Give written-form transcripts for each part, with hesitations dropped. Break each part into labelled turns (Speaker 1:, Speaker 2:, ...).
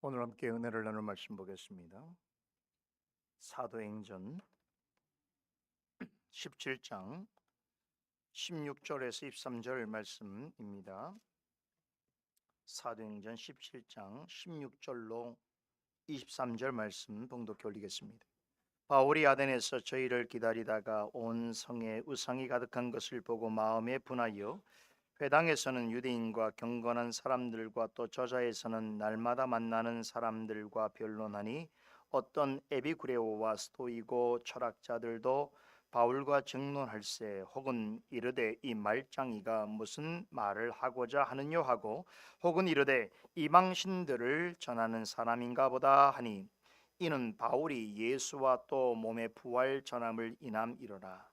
Speaker 1: 오늘 함께 은혜를 나눌 말씀 보겠습니다. 사도행전 17장 16절에서 23절 말씀입니다. 사도행전 17장 16절로 23절 말씀 봉독해 올리겠습니다. 바울이 아덴에서 저희를 기다리다가 온 성에 우상이 가득한 것을 보고 마음에 분하여 회당에서는 유대인과 경건한 사람들과 또 저자에서는 날마다 만나는 사람들과 변론하니 어떤 에비구레오와 스토이고 철학자들도 바울과 증론할세 혹은 이르되 이 말장이가 무슨 말을 하고자 하느뇨 하고 혹은 이르되 이방신들을 전하는 사람인가 보다 하니 이는 바울이 예수와 또 몸의 부활 전함을 인함이로라.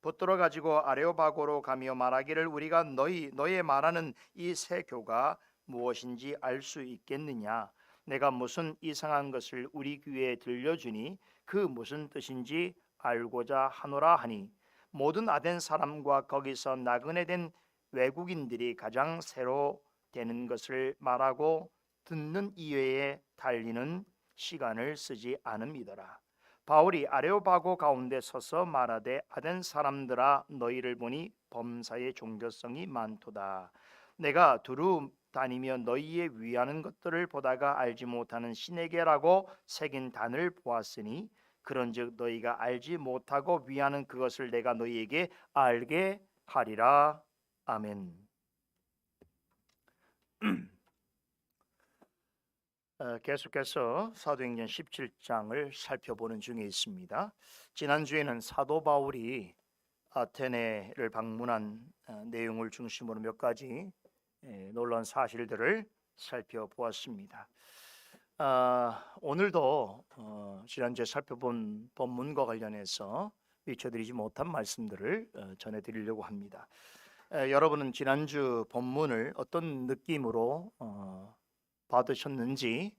Speaker 1: 붙들어 가지고 아레오바고로 가며 말하기를 우리가 너의 말하는 이 새 교가 무엇인지 알 수 있겠느냐. 내가 무슨 이상한 것을 우리 귀에 들려주니 그 무슨 뜻인지 알고자 하노라 하니 모든 아덴 사람과 거기서 나그네 된 외국인들이 가장 새로 되는 것을 말하고 듣는 이외에 달리는 시간을 쓰지 않음이더라. 바울이 아레오바고 가운데 서서 말하되 아덴 사람들아 너희를 보니 범사의 종교성이 많도다. 내가 두루 다니며 너희의 위하는 것들을 보다가 알지 못하는 신에게라고 새긴 단을 보았으니 그런즉 너희가 알지 못하고 위하는 그것을 내가 너희에게 알게 하리라. 아멘. 계속해서 사도행전 17장을 살펴보는 중에 있습니다. 지난주에는 사도 바울이 아테네를 방문한 내용을 중심으로 몇 가지 놀라운 사실들을 살펴보았습니다. 오늘도 지난주에 살펴본 본문과 관련해서 미쳐드리지 못한 말씀들을 전해드리려고 합니다. 여러분은 지난주 본문을 어떤 느낌으로 받으셨는지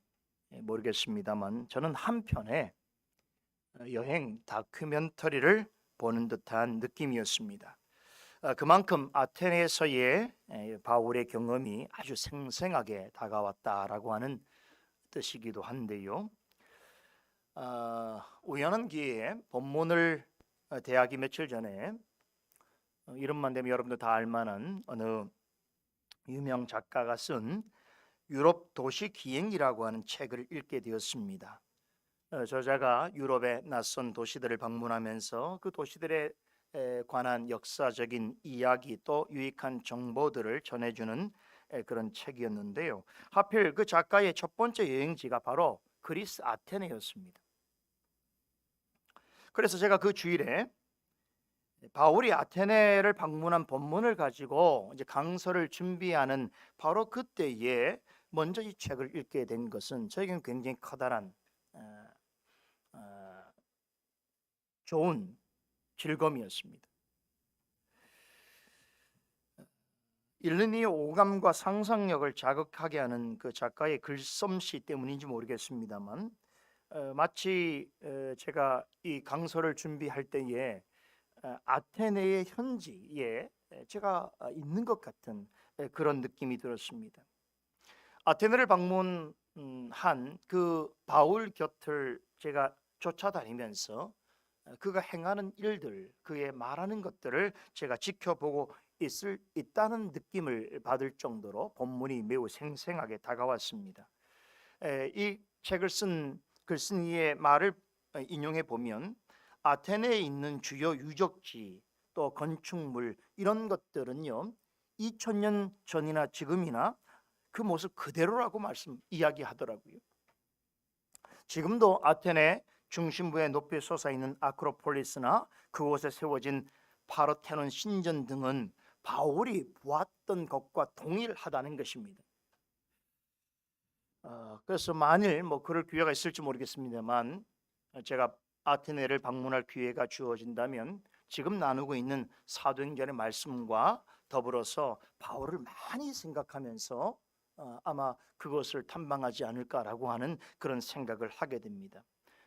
Speaker 1: 모르겠습니다만 저는 한편의 여행 다큐멘터리를 보는 듯한 느낌이었습니다. 그만큼 아테네에서의 바울의 경험이 아주 생생하게 다가왔다라고 하는 뜻이기도 한데요. 우연한 기회에 본문을 대하기 며칠 전에 이름만 되면 여러분들 다 알만한 어느 유명 작가가 쓴 유럽 도시 기행이라고 하는 책을 읽게 되었습니다. 저자가 유럽의 낯선 도시들을 방문하면서 그 도시들에 관한 역사적인 이야기 또 유익한 정보들을 전해주는 그런 책이었는데요. 하필 그 작가의 첫 번째 여행지가 바로 그리스 아테네였습니다. 그래서 제가 그 주일에 바울이 아테네를 방문한 본문을 가지고 이제 강서를 준비하는 바로 그때에 먼저 이 책을 읽게 된 것은 저에게는 굉장히 커다란 좋은 즐거움이었습니다. 읽는 이 오감과 상상력을 자극하게 하는 그 작가의 글솜씨 때문인지 모르겠습니다만 마치 제가 이 강서를 준비할 때에 아테네의 현지에 제가 있는 것 같은 그런 느낌이 들었습니다. 아테네를 방문한 그 바울 곁을 제가 쫓아다니면서 그가 행하는 일들, 그의 말하는 것들을 제가 지켜보고 있다는 느낌을 받을 정도로 본문이 매우 생생하게 다가왔습니다. 이 책을 쓴 글쓴이의 말을 인용해 보면 아테네에 있는 주요 유적지 또 건축물 이런 것들은요 2000년 전이나 지금이나 그 모습 그대로라고 이야기하더라고요. 지금도 아테네 중심부에 높이 솟아있는 아크로폴리스나 그곳에 세워진 파르테논 신전 등은 바울이 보았던 것과 동일하다는 것입니다. 그래서 만일 그럴 기회가 있을지 모르겠습니다만 제가 아테네를 방문할 기회가 주어진다면 지금 나누고 있는 사도행전의 말씀과 더불어서 바울을 많이 생각하면서 아마 그것을 탐방하지 않을까라고 하는 그런 생각을 하게 됩니다.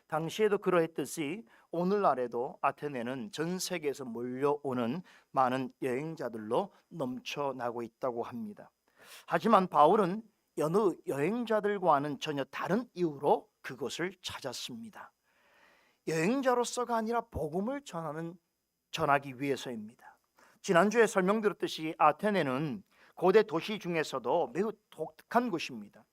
Speaker 1: 당시에도 그러했듯이 오늘날에도 아테네는 전 세계에서 몰려오는 많은 여행자들로 넘쳐나고 있다고 합니다. 하지만 바울은 여느 여행자들과는 전혀 다른 이유로 그곳을 찾았습니다. 여행자로서가 아니라 복음을 전하기 위해서입니다. 지난주에 설명드렸듯이 아테네는 고대 도시 중에서도 매우 독특한 곳입니다.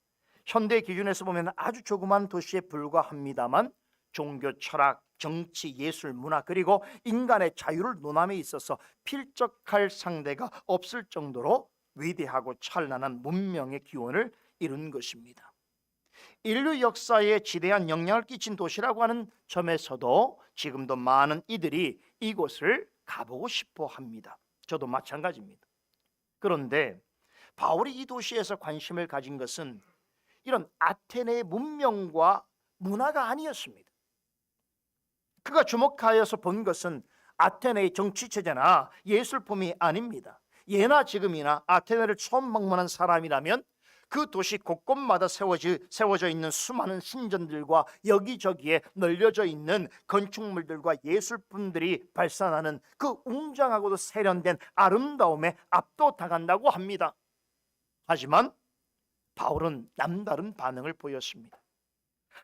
Speaker 1: 현대 기준에서 보면 아주 조그만 도시에 불과합니다만 종교, 철학, 정치, 예술, 문화 그리고 인간의 자유를 논함에 있어서 필적할 상대가 없을 정도로 위대하고 찬란한 문명의 기원을 이룬 것입니다. 인류 역사에 지대한 영향을 끼친 도시라고 하는 점에서도 지금도 많은 이들이 이곳을 가보고 싶어 합니다. 저도 마찬가지입니다. 그런데 바울이 이 도시에서 관심을 가진 것은 이런 아테네의 문명과 문화가 아니었습니다. 그가 주목하여서 본 것은 아테네의 정치체제나 예술품이 아닙니다. 예나 지금이나 아테네를 처음 방문한 사람이라면 그 도시 곳곳마다 세워져 있는 수많은 신전들과 여기저기에 널려져 있는 건축물들과 예술품들이 발산하는 그 웅장하고도 세련된 아름다움에 압도당한다고 합니다. 하지만 바울은 남다른 반응을 보였습니다.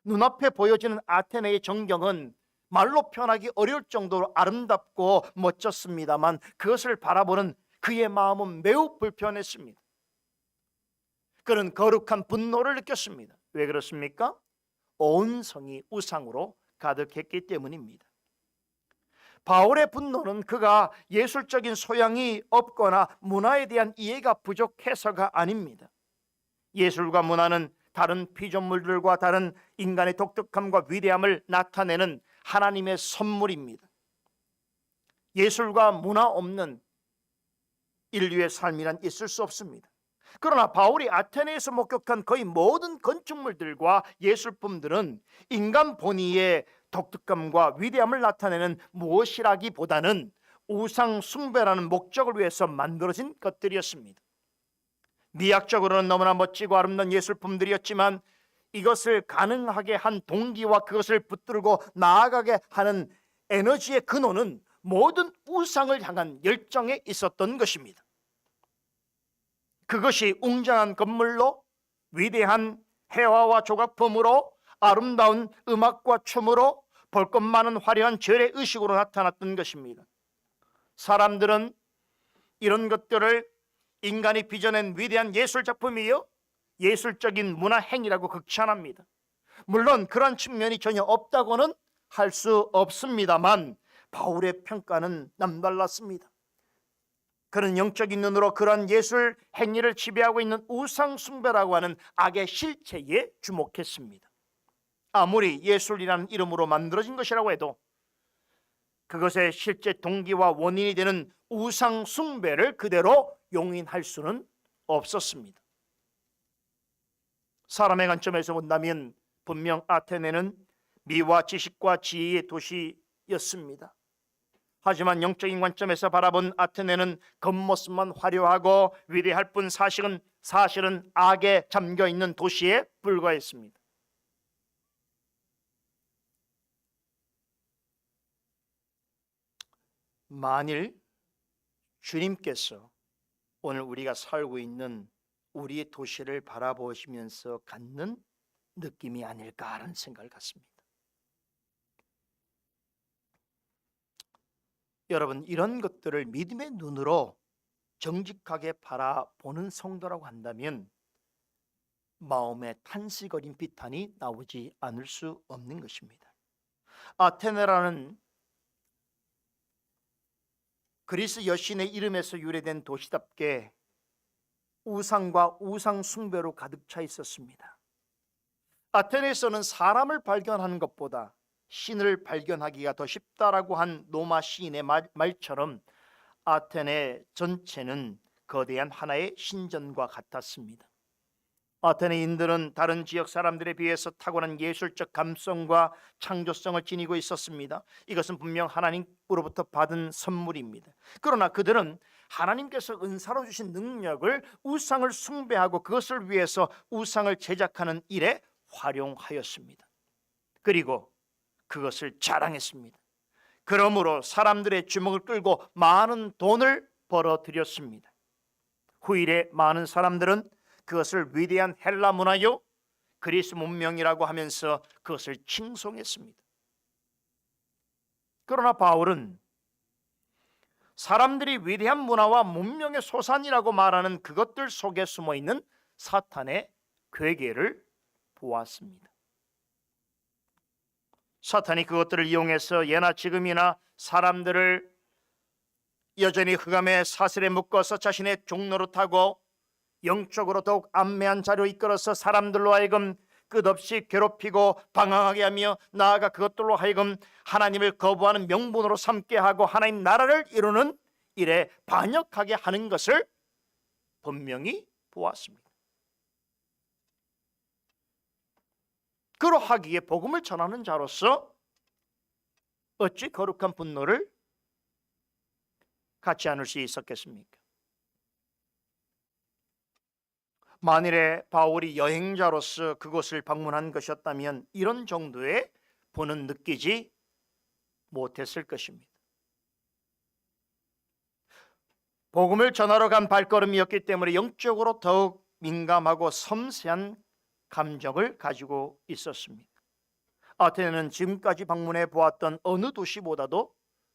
Speaker 1: 눈앞에 보여지는 아테네의 전경은 말로 표현하기 어려울 정도로 아름답고 멋졌습니다만 그것을 바라보는 그의 마음은 매우 불편했습니다. 그는 거룩한 분노를 느꼈습니다. 왜 그렇습니까? 온 성이 우상으로 가득했기 때문입니다. 바울의 분노는 그가 예술적인 소양이 없거나 문화에 대한 이해가 부족해서가 아닙니다. 예술과 문화는 다른 피조물들과 다른 인간의 독특함과 위대함을 나타내는 하나님의 선물입니다. 예술과 문화 없는 인류의 삶이란 있을 수 없습니다. 그러나 바울이 아테네에서 목격한 거의 모든 건축물들과 예술품들은 인간 본의의 독특함과 위대함을 나타내는 무엇이라기보다는 우상 숭배라는 목적을 위해서 만들어진 것들이었습니다. 미학적으로는 너무나 멋지고 아름다운 예술품들이었지만 이것을 가능하게 한 동기와 그것을 붙들고 나아가게 하는 에너지의 근원은 모든 우상을 향한 열정에 있었던 것입니다. 그것이 웅장한 건물로, 위대한 회화와 조각품으로, 아름다운 음악과 춤으로, 볼 것 많은 화려한 절의 의식으로 나타났던 것입니다. 사람들은 이런 것들을 인간이 빚어낸 위대한 예술작품이요, 예술적인 문화행위라고 극찬합니다. 물론 그런 측면이 전혀 없다고는 할 수 없습니다만 바울의 평가는 남달랐습니다. 그는 영적인 눈으로 그런 예술 행위를 지배하고 있는 우상 숭배라고 하는 악의 실체에 주목했습니다. 아무리 예술이라는 이름으로 만들어진 것이라고 해도 그것의 실제 동기와 원인이 되는 우상 숭배를 그대로 용인할 수는 없었습니다. 사람의 관점에서 본다면 분명 아테네는 미와 지식과 지혜의 도시였습니다. 하지만 영적인 관점에서 바라본 아테네는 겉모습만 화려하고 위대할 뿐 사실은 악에 잠겨있는 도시에 불과했습니다. 만일 주님께서 오늘 우리가 살고 있는 우리의 도시를 바라보시면서 갖는 느낌이 아닐까 하는 생각을 갖습니다. 여러분, 이런 것들을 믿음의 눈으로 정직하게 바라보는 성도라고 한다면 마음에 탄식 어린 비탄이 나오지 않을 수 없는 것입니다. 아테네라는 그리스 여신의 이름에서 유래된 도시답게 우상과 우상 숭배로 가득 차 있었습니다. 아테네에서는 사람을 발견하는 것보다 신을 발견하기가 더 쉽다라고 한 로마 시인의 말처럼 아테네 전체는 거대한 하나의 신전과 같았습니다. 아테네인들은 다른 지역 사람들에 비해서 탁월한 예술적 감성과 창조성을 지니고 있었습니다. 이것은 분명 하나님으로부터 받은 선물입니다. 그러나 그들은 하나님께서 은사로 주신 능력을 우상을 숭배하고 그것을 위해서 우상을 제작하는 일에 활용하였습니다. 그리고 그것을 자랑했습니다. 그러므로 사람들의 주목을 끌고 많은 돈을 벌어들였습니다. 후일에 많은 사람들은 그것을 위대한 헬라 문화요 그리스 문명이라고 하면서 그것을 칭송했습니다. 그러나 바울은 사람들이 위대한 문화와 문명의 소산이라고 말하는 그것들 속에 숨어 있는 사탄의 괴계를 보았습니다. 사탄이 그것들을 이용해서 예나 지금이나 사람들을 여전히 흑암의 사슬에 묶어서 자신의 종로로 타고 영적으로 더욱 안매한 자리로 이끌어서 사람들로 하여금 끝없이 괴롭히고 방황하게 하며 나아가 그것들로 하여금 하나님을 거부하는 명분으로 삼게 하고 하나님 나라를 이루는 일에 반역하게 하는 것을 분명히 보았습니다. 그러하기에 복음을 전하는 자로서 어찌 거룩한 분노를 갖지 않을 수 있었겠습니까? 만일에 바울이 여행자로서 그곳을 방문한 것이었다면 이런 정도의 분은 느끼지 못했을 것입니다. 복음을 전하러 간 발걸음이었기 때문에 영적으로 더욱 민감하고 섬세한 감정을 가지고 있었습니다. 아테네는 지금까지 방문해 보았던 어느 도시보다도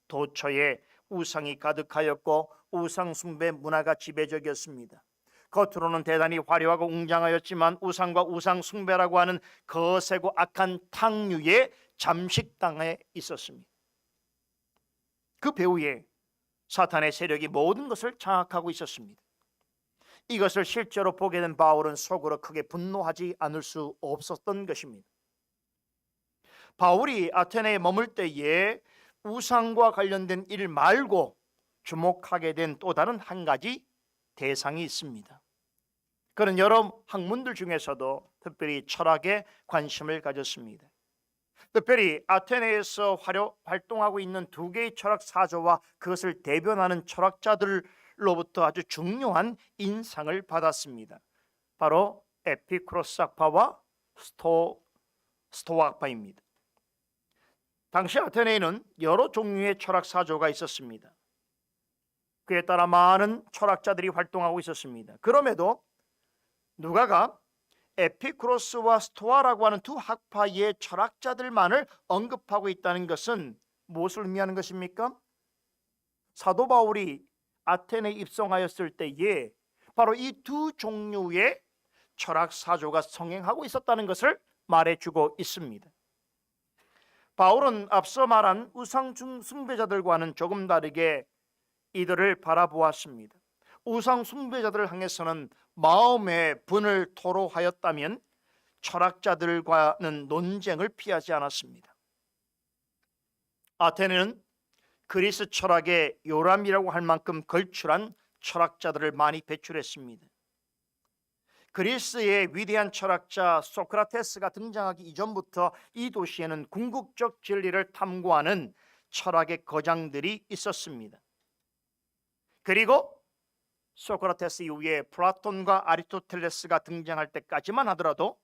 Speaker 1: 도처에 우상이 가득하였고 우상 숭배 문화가 지배적이었습니다. 겉으로는 대단히 화려하고 웅장하였지만 우상과 우상 숭배라고 하는 거세고 악한 탕류에 잠식당해 있었습니다. 그 배후에 사탄의 세력이 모든 것을 장악하고 있었습니다. 이것을 실제로 보게 된 바울은 속으로 크게 분노하지 않을 수 없었던 것입니다. 바울이 아테네에 머물 때에 우상과 관련된 일 말고 주목하게 된 또 다른 한 가지 대상이 있습니다. 그는 여러 학문들 중에서도 특별히 철학에 관심을 가졌습니다. 특별히 아테네에서 활동하고 있는 두 개의 철학 사조와 그것을 대변하는 철학자들로부터 아주 중요한 인상을 받았습니다. 바로 에피쿠로스 학파와 스토아 학파입니다. 당시 아테네에는 여러 종류의 철학 사조가 있었습니다. 그에 따라 많은 철학자들이 활동하고 있었습니다. 그럼에도 누가가 에피쿠로스와 스토아라고 하는 두 학파의 철학자들만을 언급하고 있다는 것은 무엇을 의미하는 것입니까? 사도 바울이 아테네에 입성하였을 때에 바로 이 두 종류의 철학 사조가 성행하고 있었다는 것을 말해주고 있습니다. 바울은 앞서 말한 우상 숭배자들과는 조금 다르게 이들을 바라보았습니다. 우상 숭배자들을 향해서는 마음의 분을 토로하였다면 철학자들과는 논쟁을 피하지 않았습니다. 아테네는 그리스 철학의 요람이라고 할 만큼 걸출한 철학자들을 많이 배출했습니다. 그리스의 위대한 철학자 소크라테스가 등장하기 이전부터 이 도시에는 궁극적 진리를 탐구하는 철학의 거장들이 있었습니다. 그리고 소크라테스 이후에 플라톤과 아리스토텔레스가 등장할 때까지만 하더라도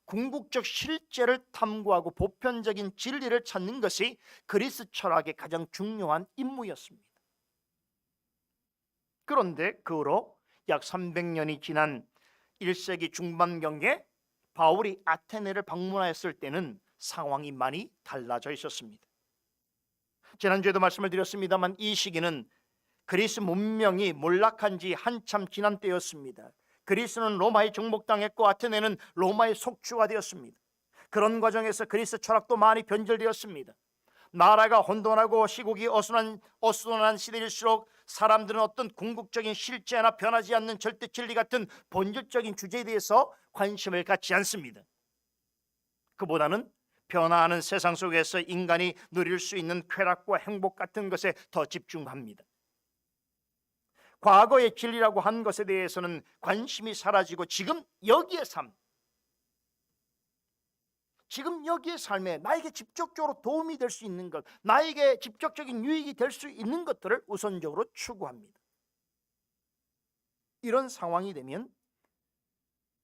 Speaker 1: 궁극적 실제를 탐구하고 보편적인 진리를 찾는 것이 그리스 철학의 가장 중요한 임무였습니다. 그런데 그 후로 약 300년이 지난 1세기 중반경에 바울이 아테네를 방문하였을 때는 상황이 많이 달라져 있었습니다. 지난주에도 말씀을 드렸습니다만 이 시기는 그리스 문명이 몰락한 지 한참 지난 때였습니다. 그리스는 로마에 정복당했고 아테네는 로마의 속주가 되었습니다. 그런 과정에서 그리스 철학도 많이 변절되었습니다. 나라가 혼돈하고 시국이 어수선한 시대일수록 사람들은 어떤 궁극적인 실제나 변하지 않는 절대 진리 같은 본질적인 주제에 대해서 관심을 갖지 않습니다. 그보다는 변화하는 세상 속에서 인간이 누릴 수 있는 쾌락과 행복 같은 것에 더 집중합니다. 과거의 진리라고 한 것에 대해서는 관심이 사라지고 지금 여기의 삶에 나에게 직접적으로 도움이 될 수 있는 것, 나에게 직접적인 유익이 될 수 있는 것들을 우선적으로 추구합니다. 이런 상황이 되면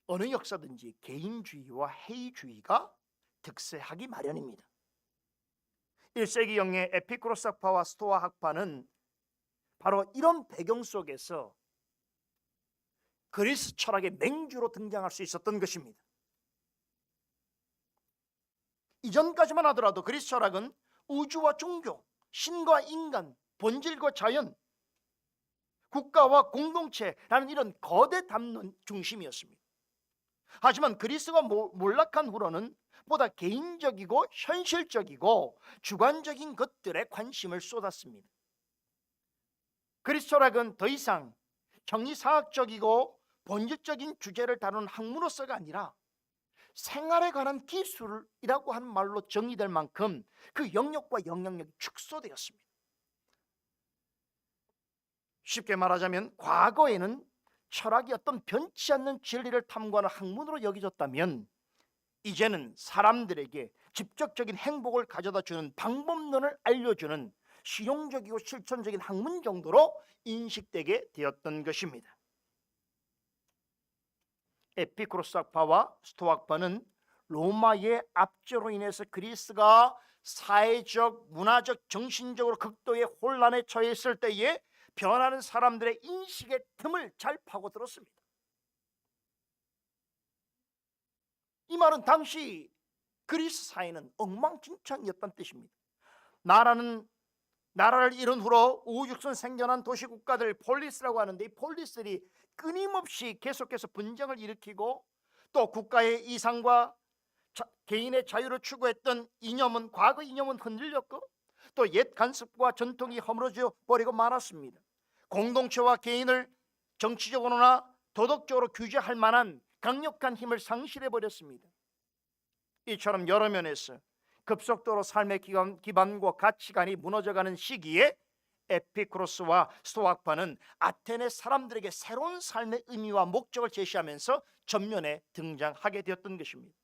Speaker 1: 어느 역사든지 개인주의와 해이주의가 득세하기 마련입니다. 1세기경의 에피쿠로스 학파와 스토아 학파는 바로 이런 배경 속에서 그리스 철학의 맹주로 등장할 수 있었던 것입니다. 이전까지만 하더라도 그리스 철학은 우주와 종교, 신과 인간, 본질과 자연, 국가와 공동체라는 이런 거대 담론 중심이었습니다. 하지만 그리스가 몰락한 후로는 보다 개인적이고 현실적이고 주관적인 것들에 관심을 쏟았습니다. 그리스 철학은 더 이상 정의사학적이고 본질적인 주제를 다루는 학문으로서가 아니라 생활에 관한 기술이라고 하는 말로 정의될 만큼 그 영역과 영향력이 축소되었습니다. 쉽게 말하자면 과거에는 철학이 어떤 변치 않는 진리를 탐구하는 학문으로 여겨졌다면 이제는 사람들에게 직접적인 행복을 가져다 주는 방법론을 알려주는 실용적이고 실천적인 학문 정도로 인식되게 되었던 것입니다. 에피쿠로스 학파와 스토아 학파는 로마의 압제로 인해서 그리스가 사회적, 문화적, 정신적으로 극도의 혼란에 처했을 때에 변하는 사람들의 인식의 틈을 잘 파고들었습니다. 이 말은 당시 그리스 사회는 엉망진창이었다는 뜻입니다. 나라를 이룬 후로 우후죽순 생겨난 도시국가들 폴리스라고 하는데, 이 폴리스들이 끊임없이 계속해서 분쟁을 일으키고 또 국가의 이상과 개인의 자유를 추구했던 이념은, 과거 이념은 흔들렸고 또 옛 관습과 전통이 허물어져 버리고 말았습니다. 공동체와 개인을 정치적으로나 도덕적으로 규제할 만한 강력한 힘을 상실해 버렸습니다. 이처럼 여러 면에서 급속도로 삶의 기반과 가치관이 무너져가는 시기에 에피쿠로스와 스토아파는 아테네 사람들에게 새로운 삶의 의미와 목적을 제시하면서 전면에 등장하게 되었던 것입니다.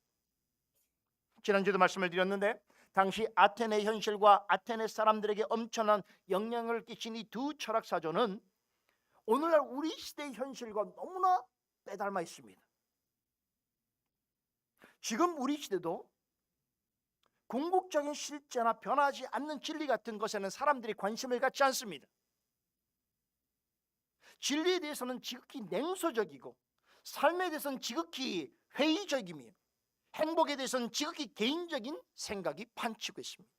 Speaker 1: 지난주에도 말씀을 드렸는데 당시 아테네 현실과 아테네 사람들에게 엄청난 영향을 끼친 이 두 철학사조는 오늘날 우리 시대의 현실과 너무나 빼닮아 있습니다. 지금 우리 시대도 궁극적인 실제나 변하지 않는 진리 같은 것에는 사람들이 관심을 갖지 않습니다. 진리에 대해서는 지극히 냉소적이고 삶에 대해서는 지극히 회의적이며 행복에 대해서는 지극히 개인적인 생각이 판치고 있습니다.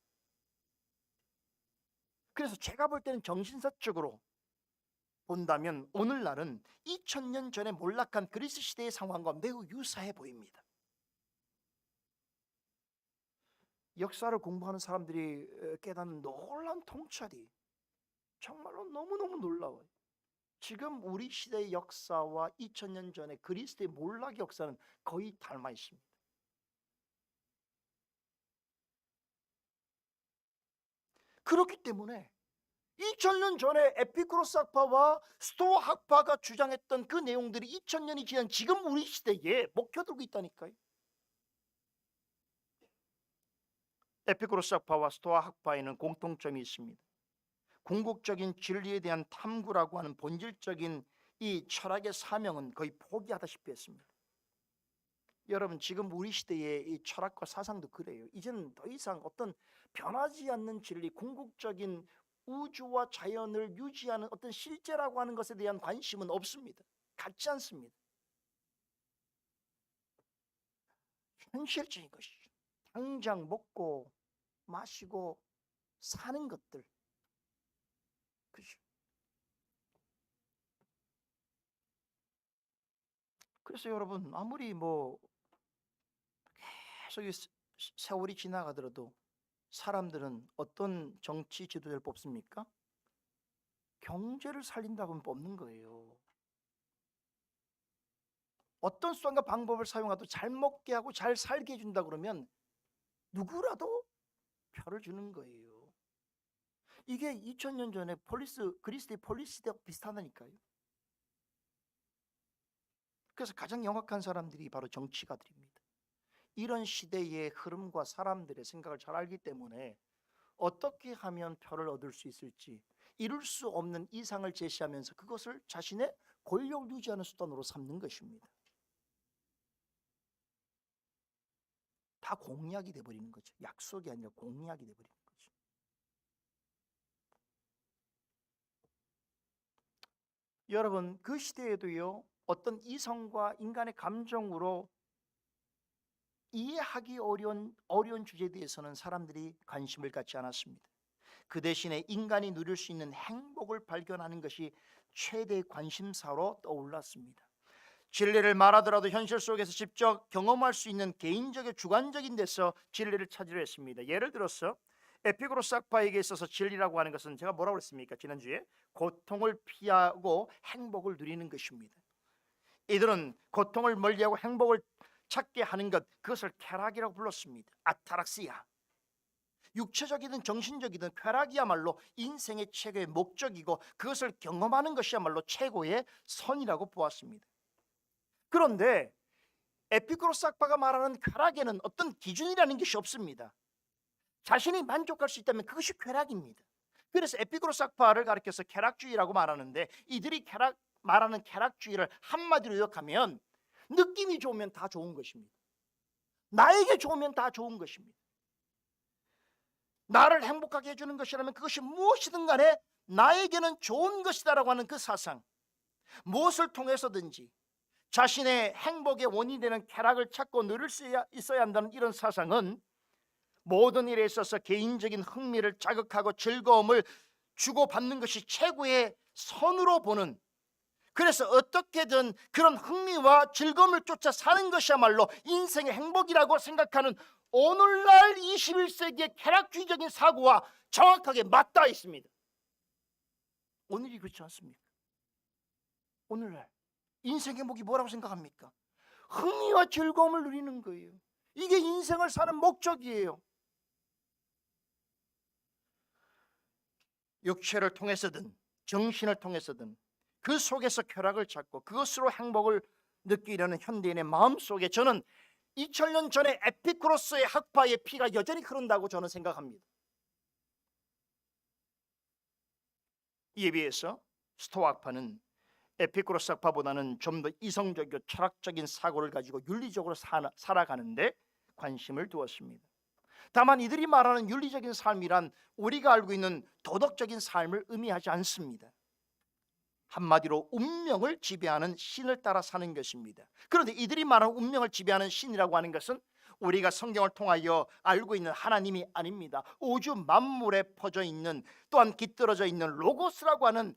Speaker 1: 그래서 제가 볼 때는 정신사적으로 본다면 오늘날은 2000년 전에 몰락한 그리스 시대의 상황과 매우 유사해 보입니다. 역사를 공부하는 사람들이 깨닫는 놀라운 통찰이 정말로 너무너무 놀라워요. 지금 우리 시대의 역사와 2000년 전에 그리스도의 몰락의 역사는 거의 닮아 있습니다. 그렇기 때문에 2000년 전에 에피쿠로스 학파와 스토아 학파가 주장했던 그 내용들이 2000년이 지난 지금 우리 시대에 먹혀들고 있다니까요. 에피쿠로스 학파와 스토아 학파에는 공통점이 있습니다. 궁극적인 진리에 대한 탐구라고 하는 본질적인 이 철학의 사명은 거의 포기하다시피 했습니다. 여러분, 지금 우리 시대의 이 철학과 사상도 그래요. 이제는 더 이상 어떤 변하지 않는 진리, 궁극적인 우주와 자연을 유지하는 어떤 실제라고 하는 것에 대한 관심은 없습니다. 갖지 않습니다. 현실적인 것이죠. 당장 먹고 마시고 사는 것들, 그죠? 그래서 여러분, 아무리 계속 세월이 지나가더라도 사람들은 어떤 정치 지도자를 뽑습니까? 경제를 살린다고 하면 뽑는 거예요. 어떤 수단과 방법을 사용하도 잘 먹게 하고 잘 살게 해준다 그러면 누구라도 표를 주는 거예요. 이게 2000년 전에 그리스의 폴리스대와 비슷하다니까요. 그래서 가장 영악한 사람들이 바로 정치가들입니다. 이런 시대의 흐름과 사람들의 생각을 잘 알기 때문에 어떻게 하면 표를 얻을 수 있을지 이룰 수 없는 이상을 제시하면서 그것을 자신의 권력을 유지하는 수단으로 삼는 것입니다. 다 공약이 돼버리는 거죠. 약속이 아니라 공약이 돼버리는 거죠. 여러분, 그 시대에도요, 어떤 이성과 인간의 감정으로 이해하기 어려운 주제에 대해서는 사람들이 관심을 갖지 않았습니다. 그 대신에 인간이 누릴 수 있는 행복을 발견하는 것이 최대 관심사로 떠올랐습니다. 진리를 말하더라도 현실 속에서 직접 경험할 수 있는 개인적이고 주관적인 데서 진리를 찾으려 했습니다. 예를 들어서 에피쿠로스 학파에게 있어서 진리라고 하는 것은 제가 뭐라고 했습니까? 지난주에 고통을 피하고 행복을 누리는 것입니다. 이들은 고통을 멀리하고 행복을 찾게 하는 것, 그것을 쾌락이라고 불렀습니다. 아타락시아. 육체적이든 정신적이든 쾌락이야말로 인생의 최고의 목적이고 그것을 경험하는 것이야말로 최고의 선이라고 보았습니다. 그런데 에피쿠로스 학파가 말하는 쾌락에는 어떤 기준이라는 것이 없습니다. 자신이 만족할 수 있다면 그것이 쾌락입니다. 그래서 에피쿠로스 학파를 가리켜서 쾌락주의라고 말하는데, 이들이 말하는 쾌락주의를 한마디로 요약하면 느낌이 좋으면 다 좋은 것입니다. 나에게 좋으면 다 좋은 것입니다. 나를 행복하게 해주는 것이라면 그것이 무엇이든 간에 나에게는 좋은 것이다라고 하는 그 사상, 무엇을 통해서든지 자신의 행복의 원인이 되는 쾌락을 찾고 누릴 수 있어야 한다는 이런 사상은 모든 일에 있어서 개인적인 흥미를 자극하고 즐거움을 주고받는 것이 최고의 선으로 보는, 그래서 어떻게든 그런 흥미와 즐거움을 쫓아 사는 것이야말로 인생의 행복이라고 생각하는 오늘날 21세기의 쾌락주의적인 사고와 정확하게 맞닿아 있습니다. 오늘이 그렇지 않습니까? 오늘날 인생의 행복이 뭐라고 생각합니까? 흥미와 즐거움을 누리는 거예요. 이게 인생을 사는 목적이에요. 육체를 통해서든 정신을 통해서든 그 속에서 쾌락을 찾고 그것으로 행복을 느끼려는 현대인의 마음속에 저는 2000년 전에 에피쿠로스의 학파의 피가 여전히 흐른다고 저는 생각합니다. 이에 비해서 스토아 학파는 에피쿠로스 학파보다는 좀 더 이성적이고 철학적인 사고를 가지고 윤리적으로 살아가는데 관심을 두었습니다. 다만 이들이 말하는 윤리적인 삶이란 우리가 알고 있는 도덕적인 삶을 의미하지 않습니다. 한마디로 운명을 지배하는 신을 따라 사는 것입니다. 그런데 이들이 말하는 운명을 지배하는 신이라고 하는 것은 우리가 성경을 통하여 알고 있는 하나님이 아닙니다. 우주 만물에 퍼져 있는, 또한 깃들어져 있는 로고스라고 하는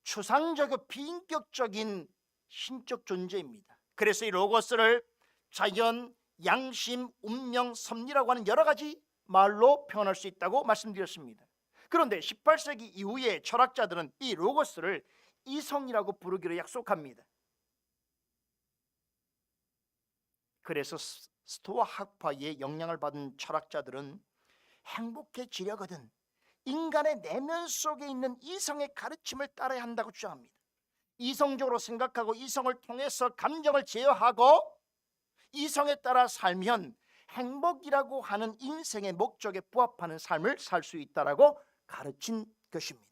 Speaker 1: 추상적이고 비인격적인 신적 존재입니다. 그래서 이 로고스를 자연, 양심, 운명, 섭리라고 하는 여러 가지 말로 표현할 수 있다고 말씀드렸습니다. 그런데 18세기 이후에 철학자들은 이 로고스를 이성이라고 부르기로 약속합니다. 그래서 스토아 학파의 영향을 받은 철학자들은 행복해지려거든 인간의 내면 속에 있는 이성의 가르침을 따라야 한다고 주장합니다. 이성적으로 생각하고 이성을 통해서 감정을 제어하고 이성에 따라 살면 행복이라고 하는 인생의 목적에 부합하는 삶을 살 수 있다라고 가르친 것입니다.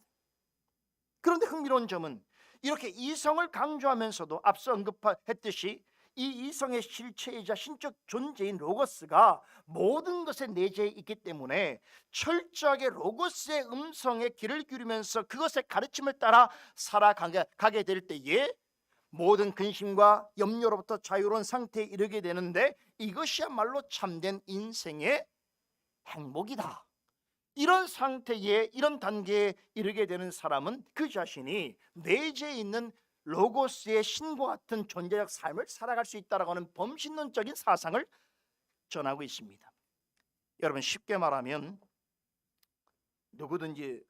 Speaker 1: 그런데 흥미로운 점은 이렇게 이성을 강조하면서도 앞서 언급했듯이 이 이성의 실체이자 신적 존재인 로고스가 모든 것에 내재해 있기 때문에 철저하게 로고스의 음성에 귀를 기울이면서 그것의 가르침을 따라 살아가게 될 때에 모든 근심과 염려로부터 자유로운 상태에 이르게 되는데, 이것이야말로 참된 인생의 행복이다. 이런 상태에, 이런 단계에 이르게 되는 사람은 그 자신이 내재해 있는 로고스의 신과 같은 존재적 삶을 살아갈 수 있다라고 하는 범신론적인 사상을 전하고 있습니다. 여러분, 쉽게 말하면 누구든지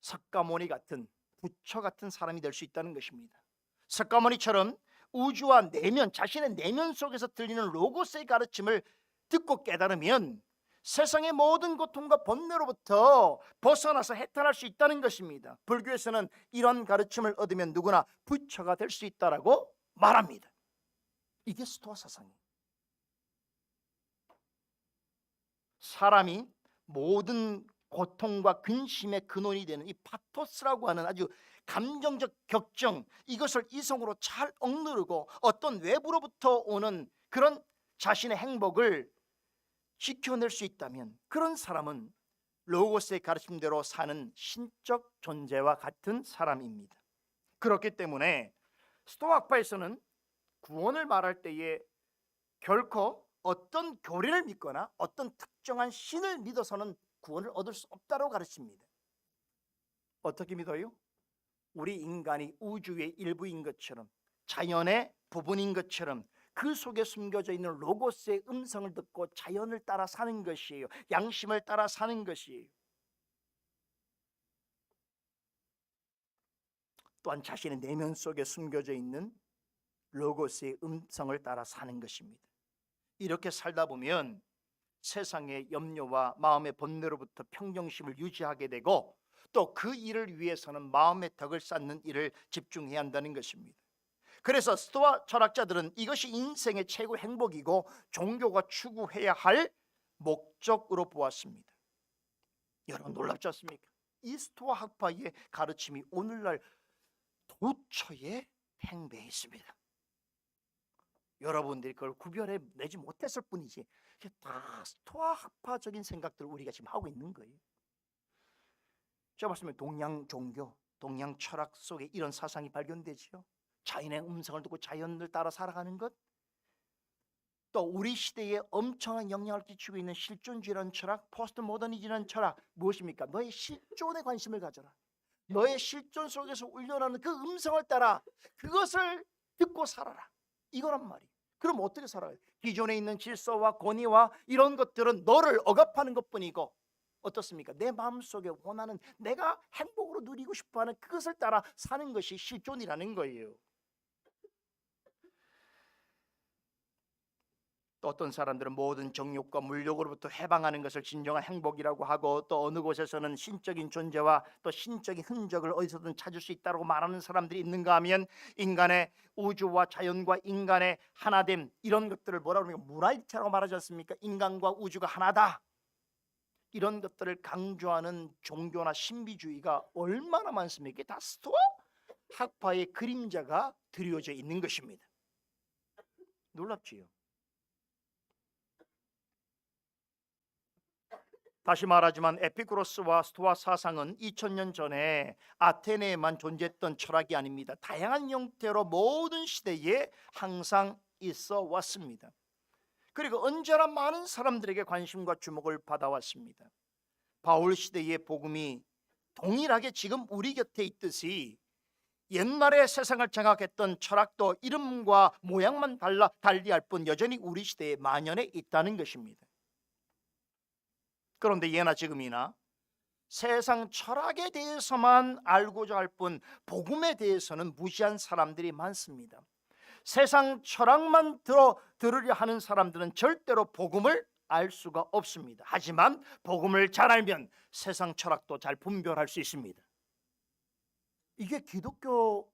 Speaker 1: 석가모니 같은 부처 같은 사람이 될 수 있다는 것입니다. 석가모니처럼 우주와 내면, 자신의 내면 속에서 들리는 로고스의 가르침을 듣고 깨달으면 세상의 모든 고통과 번뇌로부터 벗어나서 해탈할 수 있다는 것입니다. 불교에서는 이런 가르침을 얻으면 누구나 부처가 될 수 있다라고 말합니다. 이게 스토아 사상이에요. 사람이 모든 고통과 근심의 근원이 되는 이 파토스라고 하는 아주 감정적 격정, 이것을 이성으로 잘 억누르고 어떤 외부로부터 오는 그런 자신의 행복을 지켜낼 수 있다면 그런 사람은 로고스의 가르침대로 사는 신적 존재와 같은 사람입니다. 그렇기 때문에 스토아 학파에서는 구원을 말할 때에 결코 어떤 교리를 믿거나 어떤 특정한 신을 믿어서는 구원을 얻을 수 없다고 가르칩니다. 어떻게 믿어요? 우리 인간이 우주의 일부인 것처럼, 자연의 부분인 것처럼 그 속에 숨겨져 있는 로고스의 음성을 듣고 자연을 따라 사는 것이에요. 양심을 따라 사는 것이에요. 또한 자신의 내면 속에 숨겨져 있는 로고스의 음성을 따라 사는 것입니다. 이렇게 살다 보면 세상의 염려와 마음의 번뇌로부터 평정심을 유지하게 되고, 또 그 일을 위해서는 마음의 덕을 쌓는 일을 집중해야 한다는 것입니다. 그래서 스토아 철학자들은 이것이 인생의 최고 행복이고 종교가 추구해야 할 목적으로 보았습니다. 여러분, 놀랍지 않습니까? 이 스토아 학파의 가르침이 오늘날 도처에 팽배해 있습니다. 여러분들이 그걸 구별해 내지 못했을 뿐이지, 이게 다 스토아 학파적인 생각들을 우리가 지금 하고 있는 거예요. 제가 봤으면 동양 종교, 동양 철학 속에 이런 사상이 발견되지요. 자연의 음성을 듣고 자연을 따라 살아가는 것, 또 우리 시대에 엄청난 영향을 끼치고 있는 실존주의라는 철학, 포스트 모더니즘이라는 철학, 무엇입니까? 너의 실존에 관심을 가져라. 너의 실존 속에서 울려나는 그 음성을 따라 그것을 듣고 살아라, 이거란 말이에요. 그럼 어떻게 살아요? 기존에 있는 질서와 권위와 이런 것들은 너를 억압하는 것뿐이고, 어떻습니까? 내 마음속에 원하는, 내가 행복으로 누리고 싶어하는 그것을 따라 사는 것이 실존이라는 거예요. 또 어떤 사람들은 모든 정욕과 물욕으로부터 해방하는 것을 진정한 행복이라고 하고, 또 어느 곳에서는 신적인 존재와 또 신적인 흔적을 어디서든 찾을 수 있다고 말하는 사람들이 있는가 하면, 인간의 우주와 자연과 인간의 하나됨, 이런 것들을 뭐라고 합니까? 무라일체라고 말하지 않습니까? 인간과 우주가 하나다, 이런 것들을 강조하는 종교나 신비주의가 얼마나 많습니까? 이게 다 스토아 학파의 그림자가 드리워져 있는 것입니다. 놀랍지요? 다시 말하지만 에피쿠로스와 스토아 사상은 2000년 전에 아테네에만 존재했던 철학이 아닙니다. 다양한 형태로 모든 시대에 항상 있어 왔습니다. 그리고 언제나 많은 사람들에게 관심과 주목을 받아왔습니다. 바울 시대의 복음이 동일하게 지금 우리 곁에 있듯이 옛날에 세상을 장악했던 철학도 이름과 모양만 달리할 뿐 여전히 우리 시대에 만연해 있다는 것입니다. 그런데 예나 지금이나 세상 철학에 대해서만 알고자 할 뿐 복음에 대해서는 무시한 사람들이 많습니다. 세상 철학만 들으려 하는 사람들은 절대로 복음을 알 수가 없습니다. 하지만 복음을 잘 알면 세상 철학도 잘 분별할 수 있습니다. 이게 기독교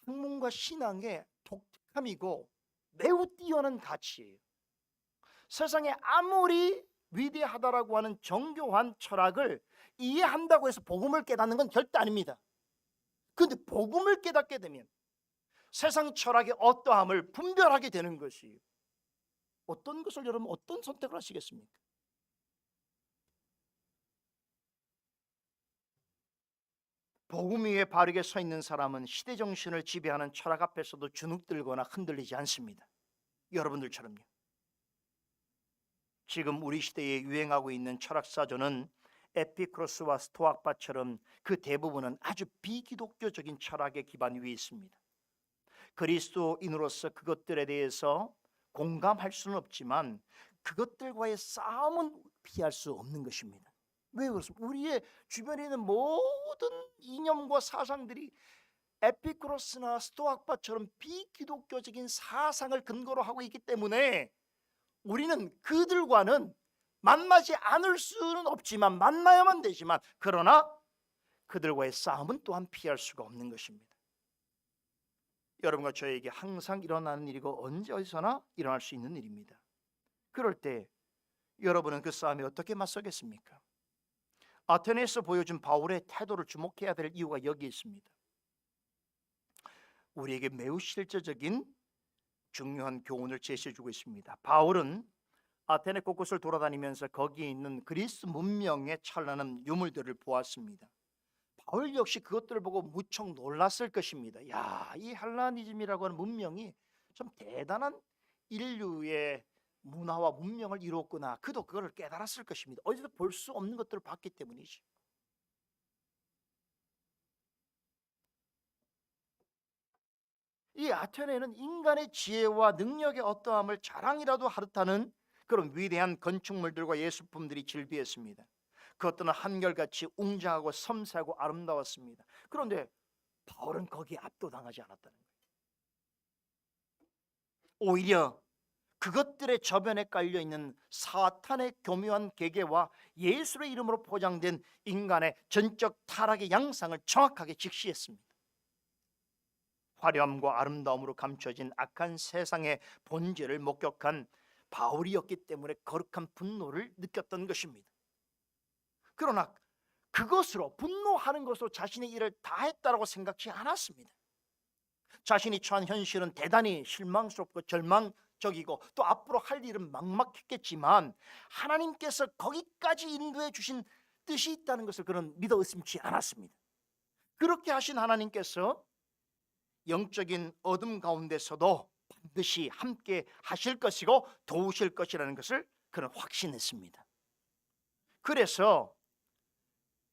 Speaker 1: 학문과 신앙의 독특함이고 매우 뛰어난 가치예요. 세상에 아무리 위대하다라고 하는 정교한 철학을 이해한다고 해서 복음을 깨닫는 건 절대 아닙니다. 그런데 복음을 깨닫게 되면 세상 철학의 어떠함을 분별하게 되는 것이에요. 어떤 것을 여러분 어떤 선택을 하시겠습니까? 복음 위에 바르게 서 있는 사람은 시대 정신을 지배하는 철학 앞에서도 주눅들거나 흔들리지 않습니다. 여러분들처럼요. 지금 우리 시대에 유행하고 있는 철학사조는 에피쿠로스와 스토아파처럼 그 대부분은 아주 비기독교적인 철학의 기반 위에 있습니다. 그리스도인으로서 그것들에 대해서 공감할 수는 없지만 그것들과의 싸움은 피할 수 없는 것입니다. 왜 그렇습니까? 우리의 주변에 있는 모든 이념과 사상들이 에피쿠로스나 스토아파처럼 비기독교적인 사상을 근거로 하고 있기 때문에 우리는 그들과는 만나지 않을 수는 없지만, 만나야만 되지만, 그러나 그들과의 싸움은 또한 피할 수가 없는 것입니다. 여러분과 저에게 항상 일어나는 일이고 언제 어디서나 일어날 수 있는 일입니다. 그럴 때 여러분은 그 싸움에 어떻게 맞서겠습니까? 아테네에서 보여준 바울의 태도를 주목해야 될 이유가 여기 있습니다. 우리에게 매우 실제적인 중요한 교훈을 제시해주고 있습니다. 바울은 아테네 곳곳을 돌아다니면서 거기에 있는 그리스 문명의 찬란한 유물들을 보았습니다. 바울 역시 그것들을 보고 무척 놀랐을 것입니다. 야, 이 헬라니즘이라고 하는 문명이 참 대단한 인류의 문화와 문명을 이루었구나. 그도 그걸 깨달았을 것입니다. 어디서 볼 수 없는 것들을 봤기 때문이지. 이 아테네는 인간의 지혜와 능력의 어떠함을 자랑이라도 하듯하는 그런 위대한 건축물들과 예술품들이 즐비했습니다. 그것들은 한결같이 웅장하고 섬세하고 아름다웠습니다. 그런데 바울은 거기에 압도당하지 않았다는 거예요. 오히려 그것들의 저변에 깔려 있는 사탄의 교묘한 계계와 예수의 이름으로 포장된 인간의 전적 타락의 양상을 정확하게 직시했습니다. 화려함과 아름다움으로 감춰진 악한 세상의 본질을 목격한 바울이었기 때문에 거룩한 분노를 느꼈던 것입니다. 그러나 그것으로 분노하는 것으로 자신의 일을 다했다고 생각지 않았습니다. 자신이 처한 현실은 대단히 실망스럽고 절망적이고 또 앞으로 할 일은 막막했겠지만 하나님께서 거기까지 인도해 주신 뜻이 있다는 것을 그는 믿어 의심치 않았습니다. 그렇게 하신 하나님께서 영적인 어둠 가운데서도 반드시 함께 하실 것이고 도우실 것이라는 것을 그는 확신했습니다. 그래서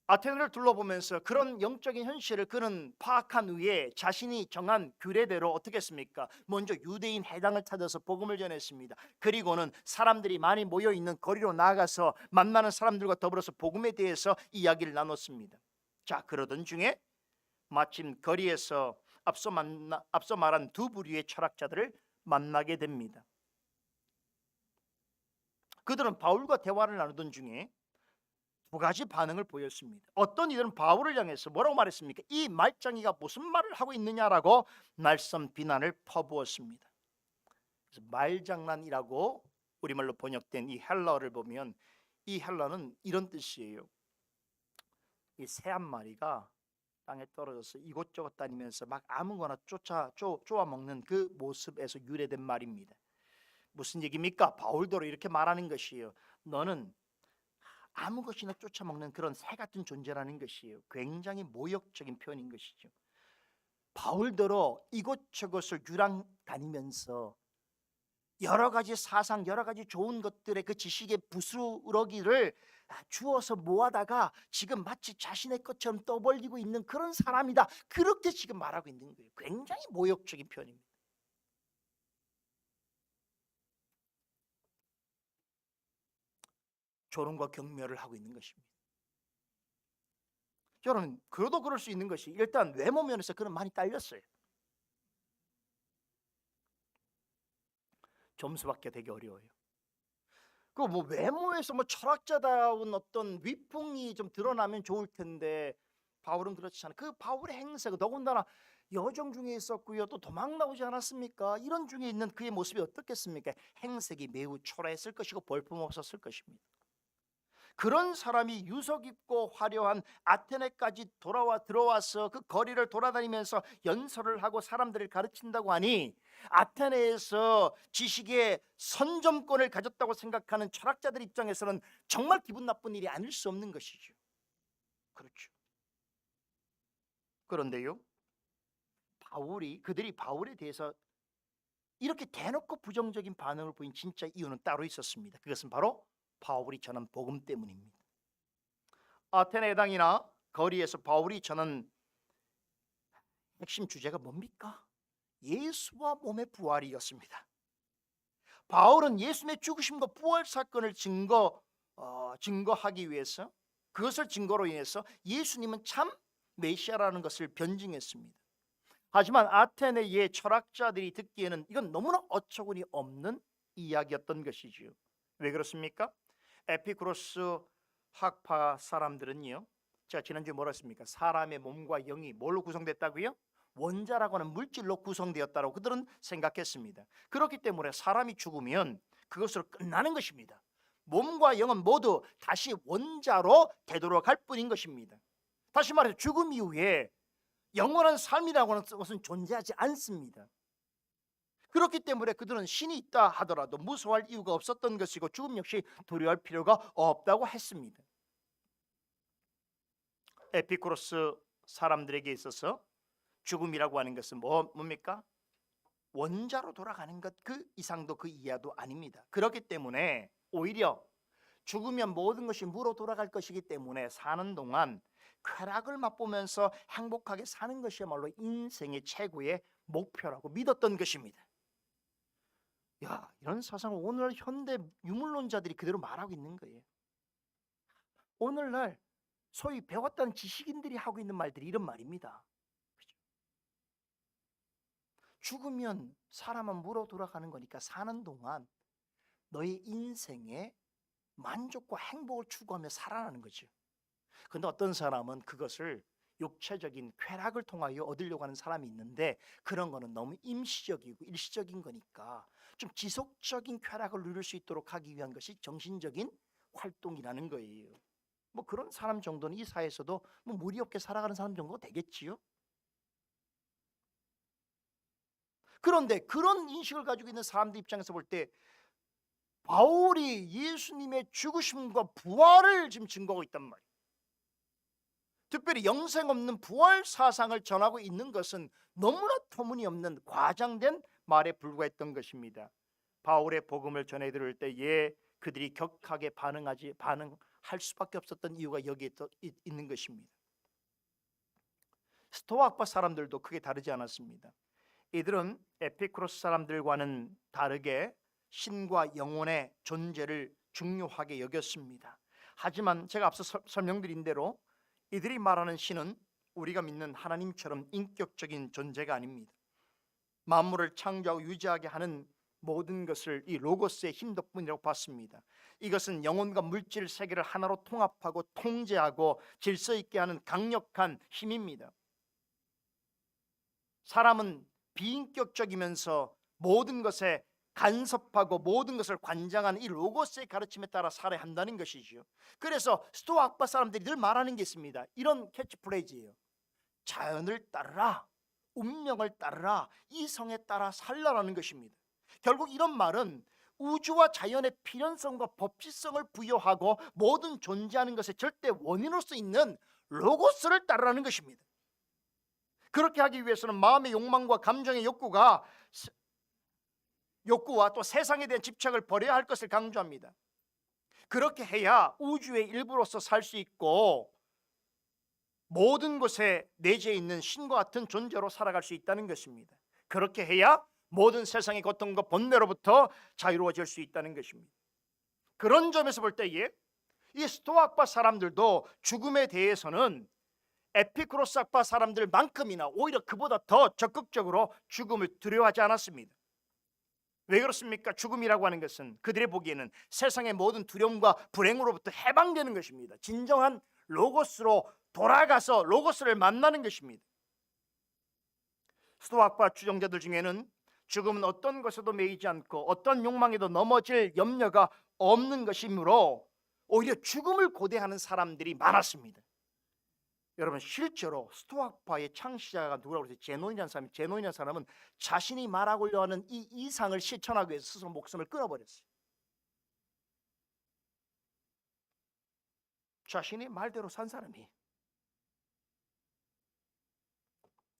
Speaker 1: 아테네를 둘러보면서 그런 영적인 현실을 그는 파악한 후에 자신이 정한 규례대로 어떻게 했습니까? 먼저 유대인 회당을 찾아서 복음을 전했습니다. 그리고는 사람들이 많이 모여있는 거리로 나가서 만나는 사람들과 더불어서 복음에 대해서 이야기를 나눴습니다. 자, 그러던 중에 마침 거리에서 앞서 말한 두 부류의 철학자들을 만나게 됩니다. 그들은 바울과 대화를 나누던 중에 두 가지 반응을 보였습니다. 어떤 이들은 바울을 향해서 뭐라고 말했습니까? 이 말짱이가 무슨 말을 하고 있느냐라고 날선 비난을 퍼부었습니다. 그래서 말장난이라고 우리말로 번역된 이 헬라어를 보면 이 헬라는 이런 뜻이에요. 이 새 한 마리가 땅에 떨어져서 이곳저곳 다니면서 막 아무거나 쪼아 먹는 그 모습에서 유래된 말입니다. 무슨 얘기입니까? 바울도 이렇게 말하는 것이에요. 너는 아무 것이나 쫓아먹는 그런 새 같은 존재라는 것이에요. 굉장히 모욕적인 표현인 것이죠. 바울더러 이곳저곳을 유랑 다니면서 여러 가지 사상, 여러 가지 좋은 것들의 그 지식의 부스러기를 주워서 모아다가 지금 마치 자신의 것처럼 떠벌리고 있는 그런 사람이다. 그렇게 지금 말하고 있는 거예요. 굉장히 모욕적인 표현입니다. 조롱과 경멸을 하고 있는 것입니다. 여러분, 그래도 그럴 수 있는 것이 일단 외모 면에서 그는 많이 딸렸어요. 점수받기 되게 어려워요. 그 뭐 외모에서 뭐 철학자다운 어떤 위풍이 좀 드러나면 좋을 텐데 바울은 그렇지 않아요. 그 바울의 행세가 더군다나 여정 중에 있었고요. 또 도망 나오지 않았습니까? 이런 중에 있는 그의 모습이 어떻겠습니까? 행색이 매우 초라했을 것이고 볼품없었을 것입니다. 그런 사람이 유서 깊고 화려한 아테네까지 들어와서 그 거리를 돌아다니면서 연설을 하고 사람들을 가르친다고 하니 아테네에서 지식의 선점권을 가졌다고 생각하는 철학자들 입장에서는 정말 기분 나쁜 일이 아닐 수 없는 것이죠. 그렇죠. 그런데요, 그들이 바울에 대해서 이렇게 대놓고 부정적인 반응을 보인 진짜 이유는 따로 있었습니다. 그것은 바로 바울이 전한 복음 때문입니다. 아테네 해당이나 거리에서 바울이 전한 핵심 주제가 뭡니까? 예수와 몸의 부활이었습니다. 바울은 예수님의 죽으심과 부활 사건을 증거하기 위해서 그것을 증거로 인해서 예수님은 참 메시아라는 것을 변증했습니다. 하지만 아테네의 철학자들이 듣기에는 이건 너무나 어처구니 없는 이야기였던 것이지요. 왜 그렇습니까? 에피쿠로스 학파 사람들은요, 제가 지난주에 뭐라 했습니까? 사람의 몸과 영이 뭘로 구성됐다고요? 원자라고 하는 물질로 구성되었다고 그들은 생각했습니다. 그렇기 때문에 사람이 죽으면 그것으로 끝나는 것입니다. 몸과 영은 모두 다시 원자로 되도록 할 뿐인 것입니다. 다시 말해서 죽음 이후에 영원한 삶이라고 하는 것은 존재하지 않습니다. 그렇기 때문에 그들은 신이 있다 하더라도 무서워할 이유가 없었던 것이고 죽음 역시 두려워할 필요가 없다고 했습니다. 에피쿠로스 사람들에게 있어서 죽음이라고 하는 것은 뭡니까? 원자로 돌아가는 것 그 이상도 그 이하도 아닙니다. 그렇기 때문에 오히려 죽으면 모든 것이 무로 돌아갈 것이기 때문에 사는 동안 쾌락을 맛보면서 행복하게 사는 것이야말로 인생의 최고의 목표라고 믿었던 것입니다. 야, 이런 사상을 오늘 현대 유물론자들이 그대로 말하고 있는 거예요. 오늘날 소위 배웠다는 지식인들이 하고 있는 말들이 이런 말입니다. 죽으면 사람은 무로 돌아가는 거니까 사는 동안 너의 인생에 만족과 행복을 추구하며 살아나는 거죠. 근데 어떤 사람은 그것을 육체적인 쾌락을 통하여 얻으려고 하는 사람이 있는데 그런 거는 너무 임시적이고 일시적인 거니까 좀 지속적인 쾌락을 누릴 수 있도록 하기 위한 것이 정신적인 활동이라는 거예요. 뭐 그런 사람 정도는 이 사회에서도 뭐 무리 없게 살아가는 사람 정도가 되겠지요. 그런데 그런 인식을 가지고 있는 사람들 입장에서 볼 때 바울이 예수님의 죽으심과 부활을 지금 증거하고 있단 말이에요. 특별히 영생 없는 부활 사상을 전하고 있는 것은 너무나 터무니없는 과장된 말에 불과했던 것입니다. 바울의 복음을 전해 들을 때에 그들이 격하게 반응할 수밖에 없었던 이유가 여기에 있는 것입니다. 스토아파 사람들도 크게 다르지 않았습니다. 이들은 에피쿠로스 사람들과는 다르게 신과 영혼의 존재를 중요하게 여겼습니다. 하지만 제가 앞서 설명드린 대로 이들이 말하는 신은 우리가 믿는 하나님처럼 인격적인 존재가 아닙니다. 만물을 창조하고 유지하게 하는 모든 것을 이 로고스의 힘 덕분이라고 봤습니다. 이것은 영혼과 물질 세계를 하나로 통합하고 통제하고 질서 있게 하는 강력한 힘입니다. 사람은 비인격적이면서 모든 것에 간섭하고 모든 것을 관장하는 이 로고스의 가르침에 따라 살아야 한다는 것이죠. 그래서 스토아 학파 사람들이 늘 말하는 게 있습니다. 이런 캐치프레이즈예요. 자연을 따르라, 운명을 따르라, 이성에 따라 살라라는 것입니다. 결국 이런 말은 우주와 자연의 필연성과 법칙성을 부여하고 모든 존재하는 것의 절대 원인으로서 있는 로고스를 따르라는 것입니다. 그렇게 하기 위해서는 마음의 욕망과 감정의 욕구와 또 세상에 대한 집착을 버려야 할 것을 강조합니다. 그렇게 해야 우주의 일부로서 살 수 있고 모든 곳에 내재해 있는 신과 같은 존재로 살아갈 수 있다는 것입니다. 그렇게 해야 모든 세상의 고통과 번뇌로부터 자유로워질 수 있다는 것입니다. 그런 점에서 볼 때에 이 스토아파 사람들도 죽음에 대해서는 에피쿠로스 학파 사람들만큼이나 오히려 그보다 더 적극적으로 죽음을 두려워하지 않았습니다. 왜 그렇습니까? 죽음이라고 하는 것은 그들의 보기에는 세상의 모든 두려움과 불행으로부터 해방되는 것입니다. 진정한 로고스로 돌아가서 로고스를 만나는 것입니다. 스토아과 추종자들 중에는 죽음은 어떤 것에도 매이지 않고 어떤 욕망에도 넘어질 염려가 없는 것이므로 오히려 죽음을 고대하는 사람들이 많았습니다. 여러분 실제로 스토아파의 창시자가 누구라고 해서 제논이라는 사람은 자신이 말하고자 하는 이 이상을 실천하기 위해서 스스로 목숨을 끊어버렸어요. 자신이 말대로 산 사람이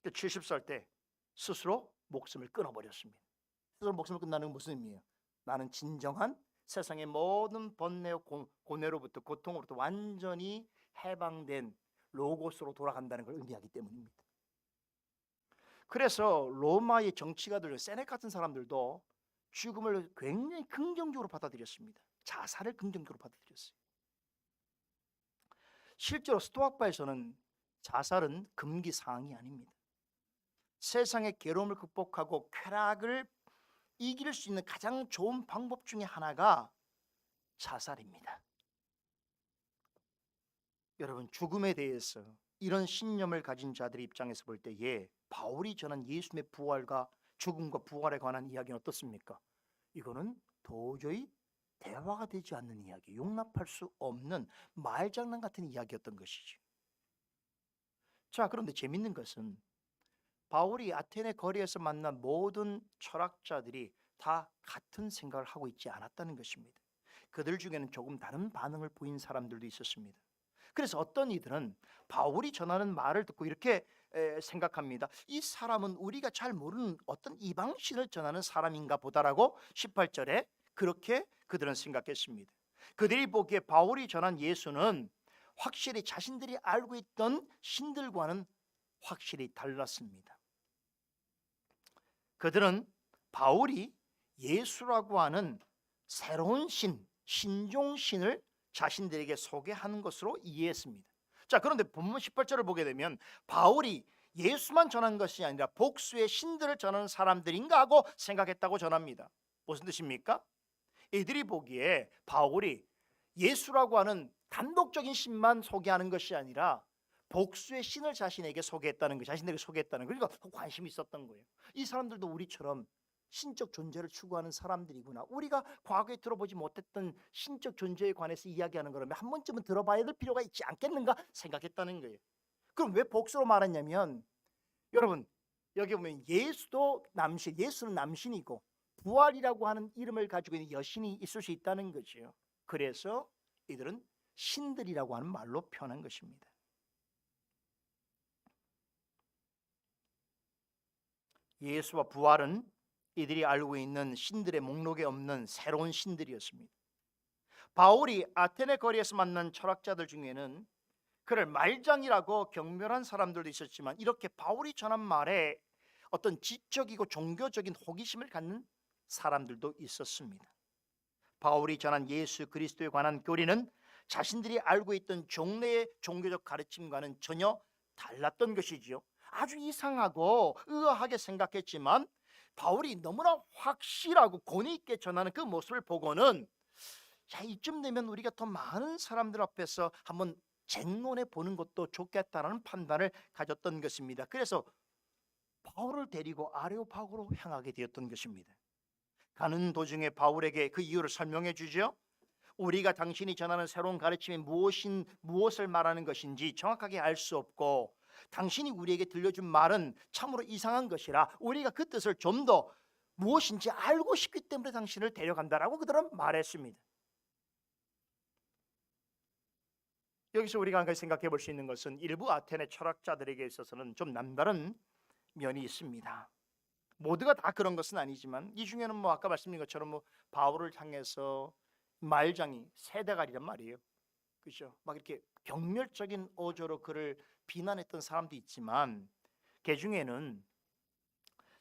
Speaker 1: 70살 때 스스로 목숨을 끊어버렸습니다. 스스로 목숨을 끝나는 건 무슨 의미예요? 나는 진정한 세상의 모든 번뇌와 고뇌로부터 고통으로부터 완전히 해방된 로고스로 돌아간다는 걸 의미하기 때문입니다. 그래서 로마의 정치가들 세네카 같은 사람들도 죽음을 굉장히 긍정적으로 받아들였습니다. 자살을 긍정적으로 받아들였어요. 실제로 스토아파에서는 자살은 금기 사항이 아닙니다. 세상의 괴로움을 극복하고 쾌락을 이길 수 있는 가장 좋은 방법 중에 하나가 자살입니다. 여러분 죽음에 대해서 이런 신념을 가진 자들의 입장에서 볼 때에 바울이 전한 예수님의 부활과 죽음과 부활에 관한 이야기는 어떻습니까? 이거는 도저히 대화가 되지 않는 이야기, 용납할 수 없는 말장난 같은 이야기였던 것이죠. 자, 그런데 재밌는 것은 바울이 아테네 거리에서 만난 모든 철학자들이 다 같은 생각을 하고 있지 않았다는 것입니다. 그들 중에는 조금 다른 반응을 보인 사람들도 있었습니다. 그래서 어떤 이들은 바울이 전하는 말을 듣고 이렇게 생각합니다. 이 사람은 우리가 잘 모르는 어떤 이방신을 전하는 사람인가 보다라고 18절에 그렇게 그들은 생각했습니다. 그들이 보기에 바울이 전한 예수는 확실히 자신들이 알고 있던 신들과는 확실히 달랐습니다. 그들은 바울이 예수라고 하는 새로운 신, 신종신을 자신들에게 소개하는 것으로 이해했습니다. 자, 그런데 본문 18절을 보게 되면 바울이 예수만 전한 것이 아니라 복수의 신들을 전하는 사람들인가 하고 생각했다고 전합니다. 무슨 뜻입니까? 이들이 보기에 바울이 예수라고 하는 단독적인 신만 소개하는 것이 아니라 복수의 신을 자신에게 소개했다는 거, 자신에게 소개했다는 거, 그러니까 관심이 있었던 거예요. 이 사람들도 우리처럼 신적 존재를 추구하는 사람들이구나. 우리가 과거에 들어보지 못했던 신적 존재에 관해서 이야기하는 거라면 한 번쯤은 들어봐야 될 필요가 있지 않겠는가 생각했다는 거예요. 그럼 왜 복수로 말했냐면, 여러분 여기 보면 예수도 남신, 예수는 남신이고 부활이라고 하는 이름을 가지고 있는 여신이 있을 수 있다는 거죠. 그래서 이들은 신들이라고 하는 말로 표현한 것입니다. 예수와 부활은 이들이 알고 있는 신들의 목록에 없는 새로운 신들이었습니다. 바울이 아테네 거리에서 만난 철학자들 중에는 그를 말장이라고 경멸한 사람들도 있었지만, 이렇게 바울이 전한 말에 어떤 지적이고 종교적인 호기심을 갖는 사람들도 있었습니다. 바울이 전한 예수 그리스도에 관한 교리는 자신들이 알고 있던 종래의 종교적 가르침과는 전혀 달랐던 것이지요. 아주 이상하고 의아하게 생각했지만 바울이 너무나 확실하고 권위 있게 전하는 그 모습을 보고는, 야, 이쯤 되면 우리가 더 많은 사람들 앞에서 한번 쟁론해 보는 것도 좋겠다라는 판단을 가졌던 것입니다. 그래서 바울을 데리고 아레오파고로 향하게 되었던 것입니다. 가는 도중에 바울에게 그 이유를 설명해 주죠. 우리가 당신이 전하는 새로운 가르침이 무엇을 말하는 것인지 정확하게 알 수 없고, 당신이 우리에게 들려준 말은 참으로 이상한 것이라 우리가 그 뜻을 좀 더 무엇인지 알고 싶기 때문에 당신을 데려간다라고 그들은 말했습니다. 여기서 우리가 한 가지 생각해 볼 수 있는 것은 일부 아테네 철학자들에게 있어서는 좀 남다른 면이 있습니다. 모두가 다 그런 것은 아니지만 이 중에는 아까 말씀드린 것처럼 바울을 향해서 말장이 세대가리란 말이에요. 그렇죠? 막 이렇게 경멸적인 어조로 그를 비난했던 사람도 있지만, 그 중에는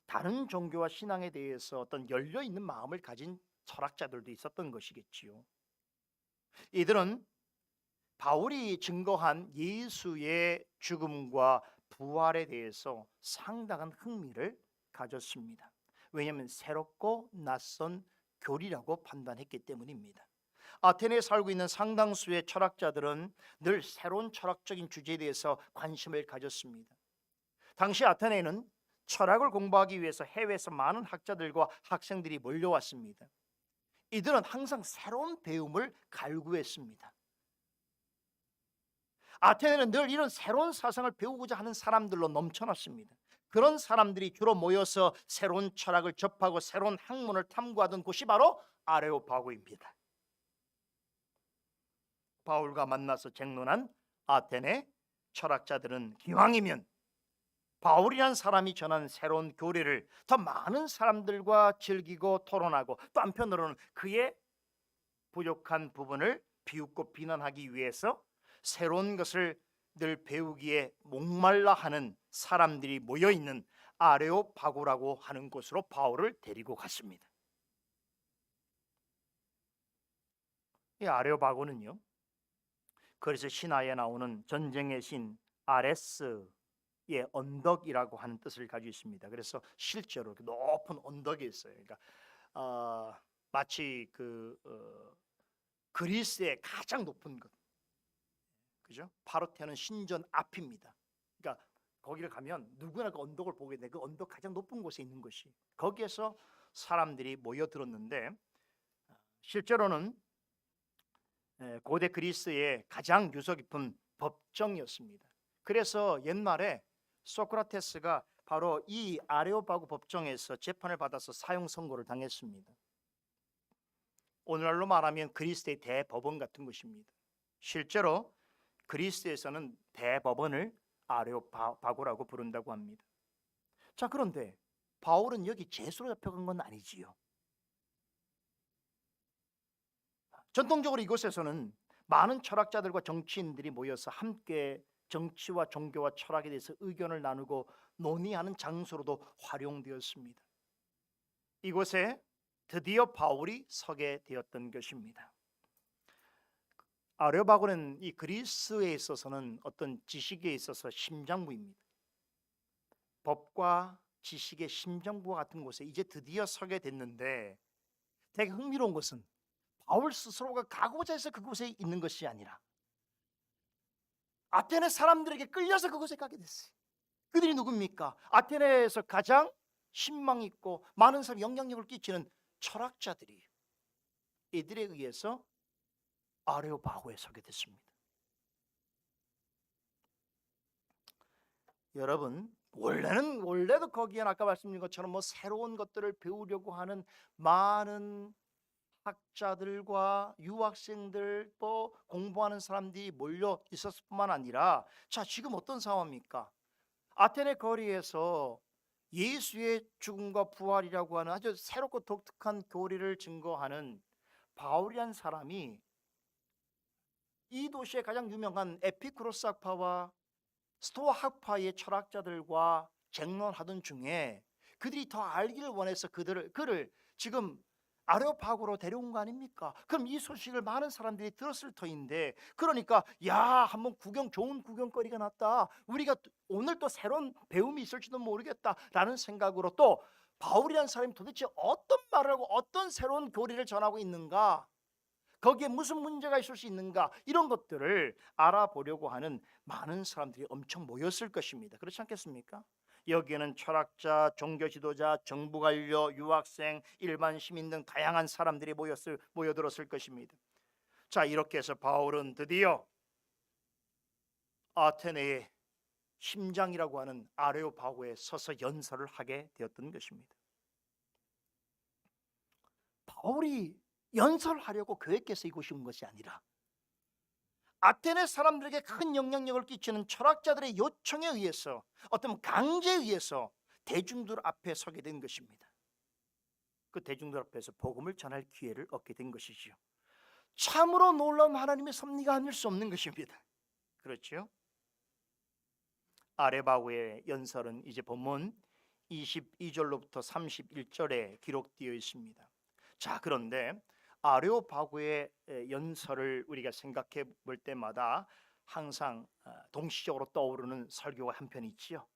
Speaker 1: 다른 종교와 신앙에 대해서 어떤 열려 있는 마음을 가진 철학자들도 있었던 것이겠지요. 이들은 바울이 증거한 예수의 죽음과 부활에 대해서 상당한 흥미를 가졌습니다. 왜냐하면 새롭고 낯선 교리라고 판단했기 때문입니다. 아테네에 살고 있는 상당수의 철학자들은 늘 새로운 철학적인 주제에 대해서 관심을 가졌습니다. 당시 아테네에는 철학을 공부하기 위해서 해외에서 많은 학자들과 학생들이 몰려왔습니다. 이들은 항상 새로운 배움을 갈구했습니다. 아테네는 늘 이런 새로운 사상을 배우고자 하는 사람들로 넘쳐났습니다. 그런 사람들이 주로 모여서 새로운 철학을 접하고 새로운 학문을 탐구하던 곳이 바로 아레오파고입니다. 바울과 만나서 쟁론한 아테네 철학자들은 기왕이면 바울이란 사람이 전한 새로운 교리를 더 많은 사람들과 즐기고 토론하고, 또 한편으로는 그의 부족한 부분을 비웃고 비난하기 위해서 새로운 것을 늘 배우기에 목말라 하는 사람들이 모여있는 아레오파고라고 하는 곳으로 바울을 데리고 갔습니다. 이 아레오파고는요, 그래서 신화에 나오는 전쟁의 신 아레스의 언덕이라고 하는 뜻을 가지고 있습니다. 그래서 실제로 높은 언덕이 있어요. 그러니까 마치 그리스의 가장 높은 것, 그죠? 파르테논 신전 앞입니다. 그러니까 거기를 가면 누구나 그 언덕을 보게 돼. 그 언덕 가장 높은 곳에 있는 것이, 거기에서 사람들이 모여들었는데, 실제로는 고대 그리스의 가장 유서 깊은 법정이었습니다. 그래서 옛날에 소크라테스가 바로 이 아레오파고 법정에서 재판을 받아서 사형 선고를 당했습니다. 오늘날로 말하면 그리스의 대법원 같은 것입니다. 실제로 그리스에서는 대법원을 아레오파고라고 부른다고 합니다. 자, 그런데 바울은 여기 죄수로 잡혀간 건 아니지요. 전통적으로 이곳에서는 많은 철학자들과 정치인들이 모여서 함께 정치와 종교와 철학에 대해서 의견을 나누고 논의하는 장소로도 활용되었습니다. 이곳에 드디어 바울이 서게 되었던 것입니다. 아레오파고는 이 그리스에 있어서는 어떤 지식에 있어서 심장부입니다. 법과 지식의 심장부와 같은 곳에 이제 드디어 서게 됐는데, 되게 흥미로운 것은 바울 스스로가 가고자 해서 그곳에 있는 것이 아니라 아테네 사람들에게 끌려서 그곳에 가게 됐어요. 그들이 누굽니까? 아테네에서 가장 신망 있고 많은 사람 영향력을 끼치는 철학자들이에요. 이들에 의해서 아레오파고에 서게 됐습니다. 여러분, 원래도 거기엔 아까 말씀드린 것처럼 뭐 새로운 것들을 배우려고 하는 많은 학자들과 유학생들 또 공부하는 사람들이 몰려 있었을 뿐만 아니라, 자, 지금 어떤 상황입니까? 아테네 거리에서 예수의 죽음과 부활이라고 하는 아주 새롭고 독특한 교리를 증거하는 바울이란 사람이 이 도시의 가장 유명한 에피쿠로스 학파와 스토아 학파의 철학자들과 쟁론하던 중에 그들이 더 알기를 원해서 그를 지금 아레오파고로 데려온 거 아닙니까? 그럼 이 소식을 많은 사람들이 들었을 터인데, 그러니까 야, 한번 좋은 구경거리가 났다, 우리가 오늘 또 새로운 배움이 있을지도 모르겠다라는 생각으로 또 바울이라는 사람이 도대체 어떤 말을 하고 어떤 새로운 교리를 전하고 있는가, 거기에 무슨 문제가 있을 수 있는가, 이런 것들을 알아보려고 하는 많은 사람들이 엄청 모였을 것입니다. 그렇지 않겠습니까? 여기에는 철학자, 종교 지도자, 정부 관료, 유학생, 일반 시민 등 다양한 사람들이 모여들었을 것입니다. 자, 이렇게 해서 바울은 드디어 아테네의 심장이라고 하는 아레오파고에 서서 연설을 하게 되었던 것입니다. 바울이 연설하려고 계획해서 이곳이 온 것이 아니라 아테네 사람들에게 큰 영향력을 끼치는 철학자들의 요청에 의해서, 어떤 강제에 의해서 대중들 앞에 서게 된 것입니다. 그 대중들 앞에서 복음을 전할 기회를 얻게 된 것이지요. 참으로 놀라운 하나님의 섭리가 아닐 수 없는 것입니다. 그렇죠? 아레오파고의 연설은 이제 본문 22절로부터 31절에 기록되어 있습니다. 자, 그런데 아레오파고의 연설을 우리가 생각해 볼 때마다 항상 동시적으로 떠오르는 설교가 한 편 있지요.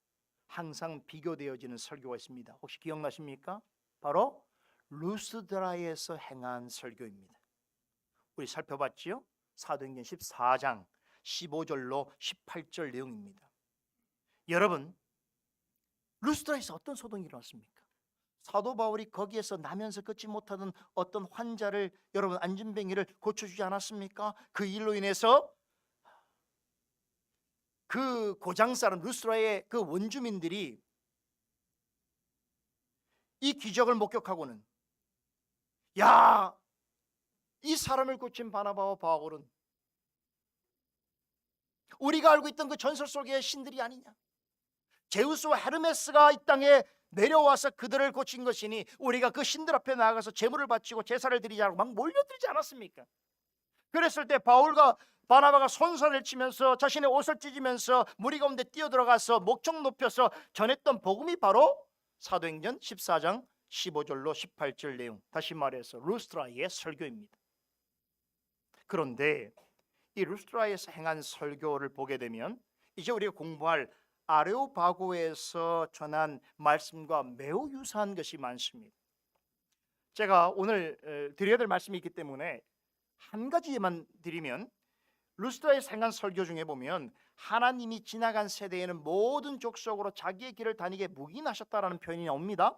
Speaker 1: 항상 비교되어지는 설교가 있습니다. 혹시 기억나십니까? 바로 루스드라에서 행한 설교입니다. 우리 살펴봤지요? 사도행전 14장 15절로 18절 내용입니다. 여러분, 루스드라에서 어떤 소동이 일어났습니까? 사도 바울이 거기에서 나면서 끊지 못하던 어떤 환자를, 여러분, 안진뱅이를 고쳐주지 않았습니까? 그 일로 인해서 그 고장사람 루스드라의 그 원주민들이 이 기적을 목격하고는, 야, 이 사람을 고친 바나바와 바울은 우리가 알고 있던 그 전설 속의 신들이 아니냐, 제우스와 헤르메스가 이 땅에 내려와서 그들을 고친 것이니 우리가 그 신들 앞에 나아가서 제물을 바치고 제사를 드리자고 막 몰려들지 않았습니까? 그랬을 때 바울과 바나바가 손살을 치면서 자신의 옷을 찢으면서 무리 가운데 뛰어들어가서 목청 높여서 전했던 복음이 바로 사도행전 14장 15절로 18절 내용, 다시 말해서 루스드라의 설교입니다. 그런데 이 루스드라에서 행한 설교를 보게 되면 이제 우리가 공부할 아레오파고에서 전한 말씀과 매우 유사한 것이 많습니다. 제가 오늘 드려야 될 말씀이 있기 때문에 한 가지만 드리면, 루스드라에서 행한 설교 중에 보면 하나님이 지나간 세대에는 모든 족속으로 자기의 길을 다니게 묵인하셨다라는 표현이 나옵니다.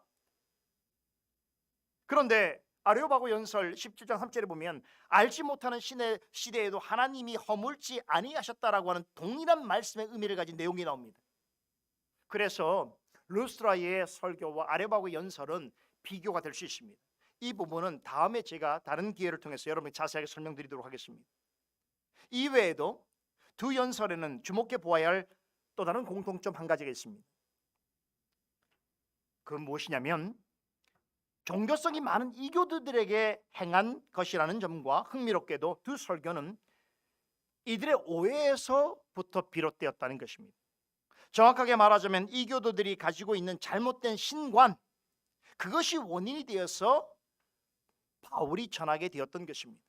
Speaker 1: 그런데 아레오파고 연설 17장 3절에 보면 알지 못하는 신의 시대에도 하나님이 허물지 아니하셨다라고 하는 동일한 말씀의 의미를 가진 내용이 나옵니다. 그래서 루스드라의 설교와 아레오파고 연설은 비교가 될 수 있습니다. 이 부분은 다음에 제가 다른 기회를 통해서 여러분에게 자세하게 설명드리도록 하겠습니다. 이외에도 두 연설에는 주목해 보아야 할 또 다른 공통점 한 가지가 있습니다. 그 무엇이냐면 종교성이 많은 이교도들에게 행한 것이라는 점과 흥미롭게도 두 설교는 이들의 오해에서부터 비롯되었다는 것입니다. 정확하게 말하자면 이교도들이 가지고 있는 잘못된 신관, 그것이 원인이 되어서 바울이 전하게 되었던 것입니다.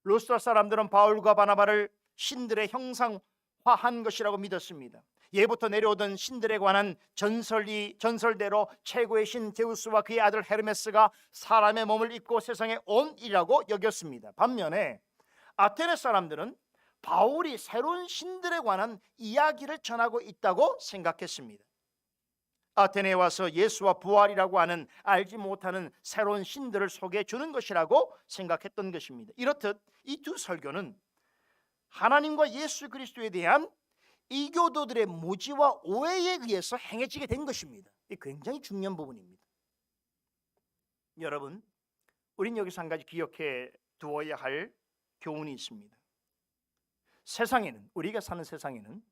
Speaker 1: 루스드라 사람들은 바울과 바나바를 신들의 형상화한 것이라고 믿었습니다. 예부터 내려오던 신들에 관한 전설대로 최고의 신 제우스와 그의 아들 헤르메스가 사람의 몸을 입고 세상에 온 이라고 여겼습니다. 반면에 아테네 사람들은 바울이 새로운 신들에 관한 이야기를 전하고 있다고 생각했습니다. 아테네에 와서 예수와 부활이라고 하는 알지 못하는 새로운 신들을 소개해 주는 것이라고 생각했던 것입니다. 이렇듯 이 두 설교는 하나님과 예수 그리스도에 대한 이교도들의 무지와 오해에 의해서 행해지게 된 것입니다. 이 굉장히 중요한 부분입니다. 여러분, 우린 여기서 한 가지 기억해 두어야 할 교훈이 있습니다. 세상에는, 우리가 사는 세상에는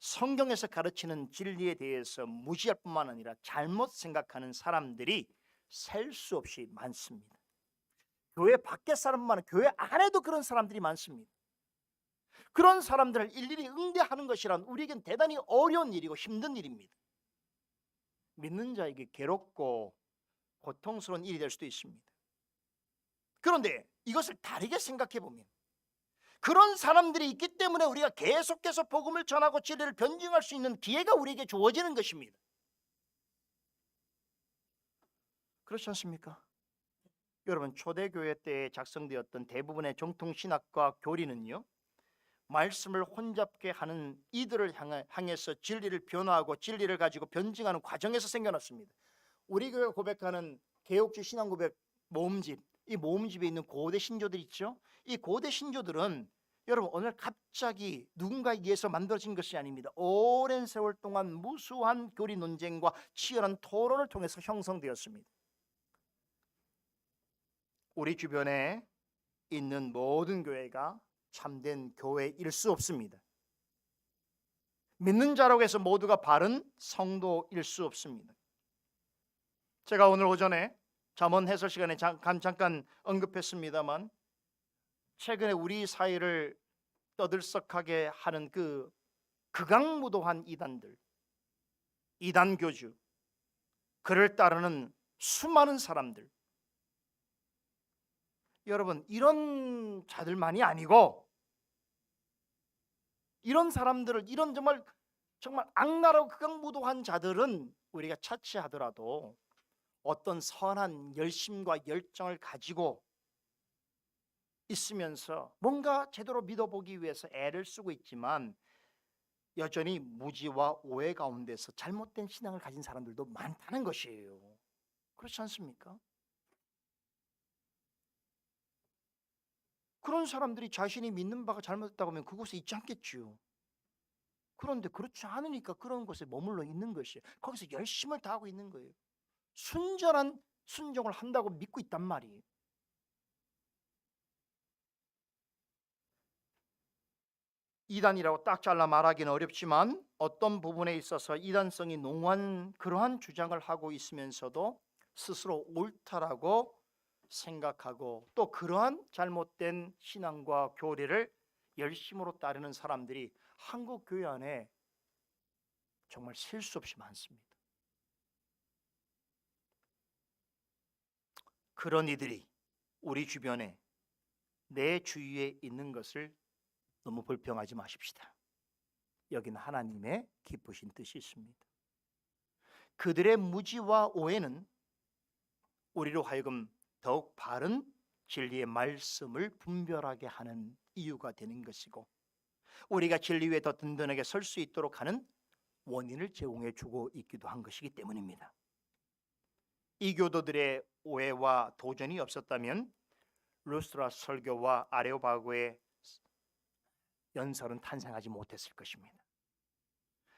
Speaker 1: 성경에서 가르치는 진리에 대해서 무지할 뿐만 아니라 잘못 생각하는 사람들이 셀 수 없이 많습니다. 교회 밖에 사람만, 교회 안에도 그런 사람들이 많습니다. 그런 사람들을 일일이 응대하는 것이란 우리에겐 대단히 어려운 일이고 힘든 일입니다. 믿는 자에게 괴롭고 고통스러운 일이 될 수도 있습니다. 그런데 이것을 다르게 생각해 보면 그런 사람들이 있기 때문에 우리가 계속해서 복음을 전하고 진리를 변증할 수 있는 기회가 우리에게 주어지는 것입니다. 그렇지 않습니까? 여러분, 초대교회 때 작성되었던 대부분의 정통신학과 교리는요, 말씀을 혼잡게 하는 이들을 향해서 진리를 변화하고 진리를 가지고 변증하는 과정에서 생겨났습니다. 우리 교회가 고백하는 개혁주의 신앙고백 모음집, 이 모음집에 있는 고대 신조들 있죠? 이 고대 신조들은 여러분 오늘 갑자기 누군가에 의해서 만들어진 것이 아닙니다. 오랜 세월 동안 무수한 교리 논쟁과 치열한 토론을 통해서 형성되었습니다. 우리 주변에 있는 모든 교회가 참된 교회일 수 없습니다. 믿는 자라고 해서 모두가 바른 성도일 수 없습니다. 제가 오늘 오전에 잠언 해설 시간에 잠깐 언급했습니다만 최근에 우리 사회를 떠들썩하게 하는 그 극악무도한 이단들, 이단교주, 그를 따르는 수많은 사람들, 여러분 이런 자들만이 아니고 이런 사람들을, 이런 정말 악랄하고 극악무도한 자들은 우리가 차치하더라도 어떤 선한 열심과 열정을 가지고 있으면서 뭔가 제대로 믿어보기 위해서 애를 쓰고 있지만 여전히 무지와 오해 가운데서 잘못된 신앙을 가진 사람들도 많다는 것이에요. 그렇지 않습니까? 그런 사람들이 자신이 믿는 바가 잘못됐다고 하면 그곳에 있지 않겠지요. 그런데 그렇지 않으니까 그런 곳에 머물러 있는 것이에요. 거기서 열심을 다하고 있는 거예요. 순전한 순종을 한다고 믿고 있단 말이에요. 이단이라고 딱 잘라 말하기는 어렵지만 어떤 부분에 있어서 이단성이 농후한 그러한 주장을 하고 있으면서도 스스로 옳다라고 생각하고 또 그러한 잘못된 신앙과 교리를 열심으로 따르는 사람들이 한국 교회 안에 정말 셀 수 없이 많습니다. 그런 이들이 우리 주변에, 내 주위에 있는 것을 너무 불평하지 마십시다. 여기는 하나님의 기쁘신 뜻이 있습니다. 그들의 무지와 오해는 우리로 하여금 더욱 바른 진리의 말씀을 분별하게 하는 이유가 되는 것이고 우리가 진리 위에 더 든든하게 설 수 있도록 하는 원인을 제공해 주고 있기도 한 것이기 때문입니다. 이 교도들의 오해와 도전이 없었다면 루스드라 설교와 아레오바고의 연설은 탄생하지 못했을 것입니다.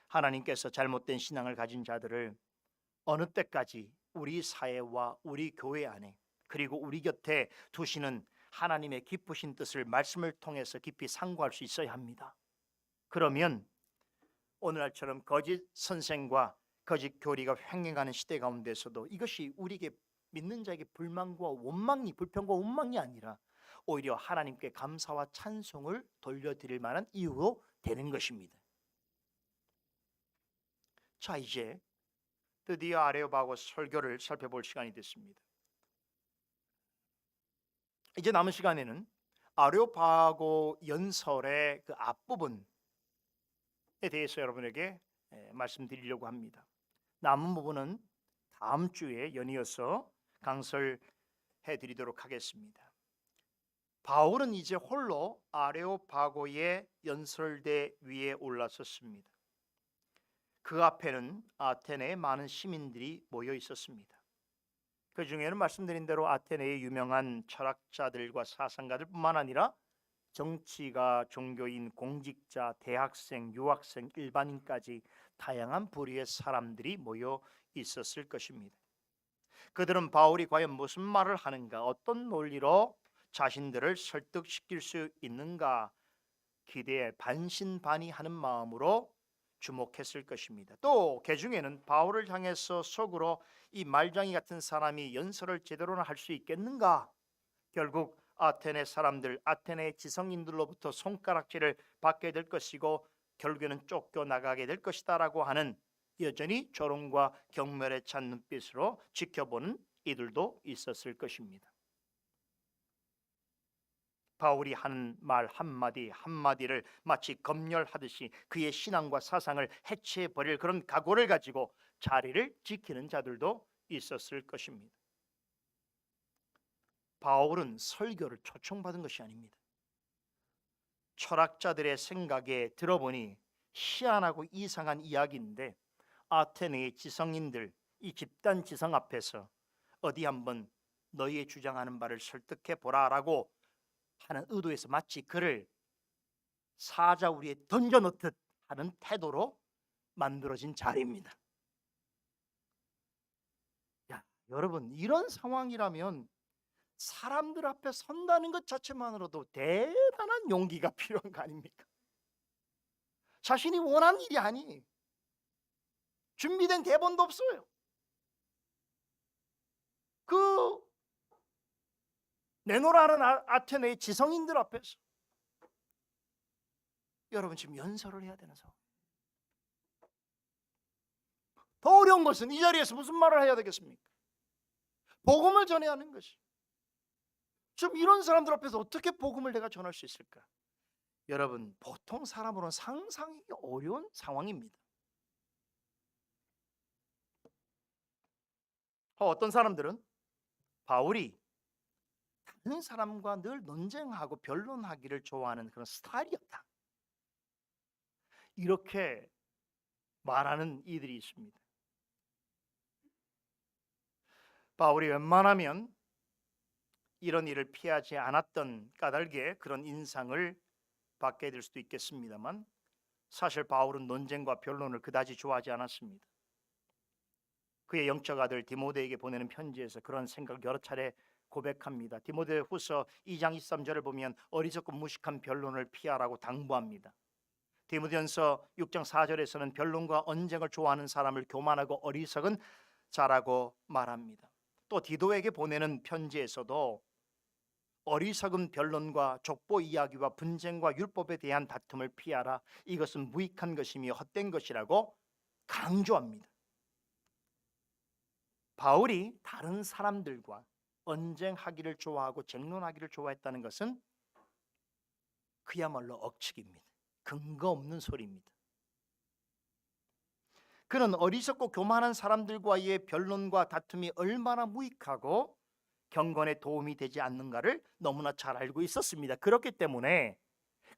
Speaker 1: 하나님께서 잘못된 신앙을 가진 자들을 어느 때까지 우리 사회와 우리 교회 안에 그리고 우리 곁에 두시는 하나님의 기쁘신 뜻을 말씀을 통해서 깊이 상고할 수 있어야 합니다. 그러면 오늘날처럼 거짓 선생과 거짓 교리가 횡행하는 시대 가운데서도 이것이 우리에게 믿는 자에게 불평과 원망이 아니라 오히려 하나님께 감사와 찬송을 돌려드릴 만한 이유로 되는 것입니다. 자, 이제 드디어 아레오바고 설교를 살펴볼 시간이 됐습니다. 이제 남은 시간에는 아레오파고 연설의 그 앞부분에 대해서 여러분에게 말씀드리려고 합니다. 남은 부분은 다음 주에 연이어서 강설해 드리도록 하겠습니다. 바울은 이제 홀로 아레오파고의 연설대 위에 올라섰습니다. 그 앞에는 아테네의 많은 시민들이 모여 있었습니다. 그 중에는 말씀드린 대로 아테네의 유명한 철학자들과 사상가들뿐만 아니라 정치가, 종교인, 공직자, 대학생, 유학생, 일반인까지 다양한 부류의 사람들이 모여 있었을 것입니다. 그들은 바울이 과연 무슨 말을 하는가, 어떤 논리로 자신들을 설득시킬 수 있는가 기대에 반신반의하는 마음으로 주목했을 것입니다. 또 개중에는 바울을 향해서 속으로 이 말장이 같은 사람이 연설을 제대로는 할 수 있겠는가, 결국 아테네 사람들, 아테네 지성인들로부터 손가락질을 받게 될 것이고 결국에는 쫓겨나가게 될 것이다 라고 하는 여전히 조롱과 경멸에 찬 눈빛으로 지켜보는 이들도 있었을 것입니다. 바울이 하는 말 한마디 한마디를 마치 검열하듯이 그의 신앙과 사상을 해체해버릴 그런 각오를 가지고 자리를 지키는 자들도 있었을 것입니다. 바울은 설교를 초청받은 것이 아닙니다. 철학자들의 생각에 들어보니 희한하고 이상한 이야기인데 아테네의 지성인들, 이 집단 지성 앞에서 어디 한번 너희의 주장하는 바를 설득해 보라라고 하는 의도에서 마치 그를 사자우리에 던져놓듯 하는 태도로 만들어진 자리입니다. 야, 여러분, 이런 상황이라면 사람들 앞에 선다는 것 자체만으로도 대단한 용기가 필요한 거 아닙니까? 자신이 원하는 일이 아니, 준비된 대본도 없어요. 그 내노라는 아테네의 지성인들 앞에서 여러분 지금 연설을 해야 되는 상황. 더 어려운 것은 이 자리에서 무슨 말을 해야 되겠습니까? 복음을 전해야 하는 것이. 지금 이런 사람들 앞에서 어떻게 복음을 내가 전할 수 있을까? 여러분, 보통 사람으로는 상상하기 어려운 상황입니다. 어떤 사람들은 바울이 다른 사람과 늘 논쟁하고 변론하기를 좋아하는 그런 스타일이었다, 이렇게 말하는 이들이 있습니다. 바울이 웬만하면 이런 일을 피하지 않았던 까닭에 그런 인상을 받게 될 수도 있겠습니다만 사실 바울은 논쟁과 변론을 그다지 좋아하지 않았습니다. 그의 영적 아들 디모데에게 보내는 편지에서 그런 생각을 여러 차례 고백합니다. 디모데후서 2장 23절을 보면 어리석고 무식한 변론을 피하라고 당부합니다. 디모데전서 6장 4절에서는 변론과 언쟁을 좋아하는 사람을 교만하고 어리석은 자라고 말합니다. 또 디도에게 보내는 편지에서도 어리석은 변론과 족보 이야기와 분쟁과 율법에 대한 다툼을 피하라. 이것은 무익한 것이며 헛된 것이라고 강조합니다. 바울이 다른 사람들과 언쟁하기를 좋아하고 쟁론하기를 좋아했다는 것은 그야말로 억측입니다. 근거 없는 소리입니다. 그는 어리석고 교만한 사람들과의 변론과 다툼이 얼마나 무익하고 경건에 도움이 되지 않는가를 너무나 잘 알고 있었습니다. 그렇기 때문에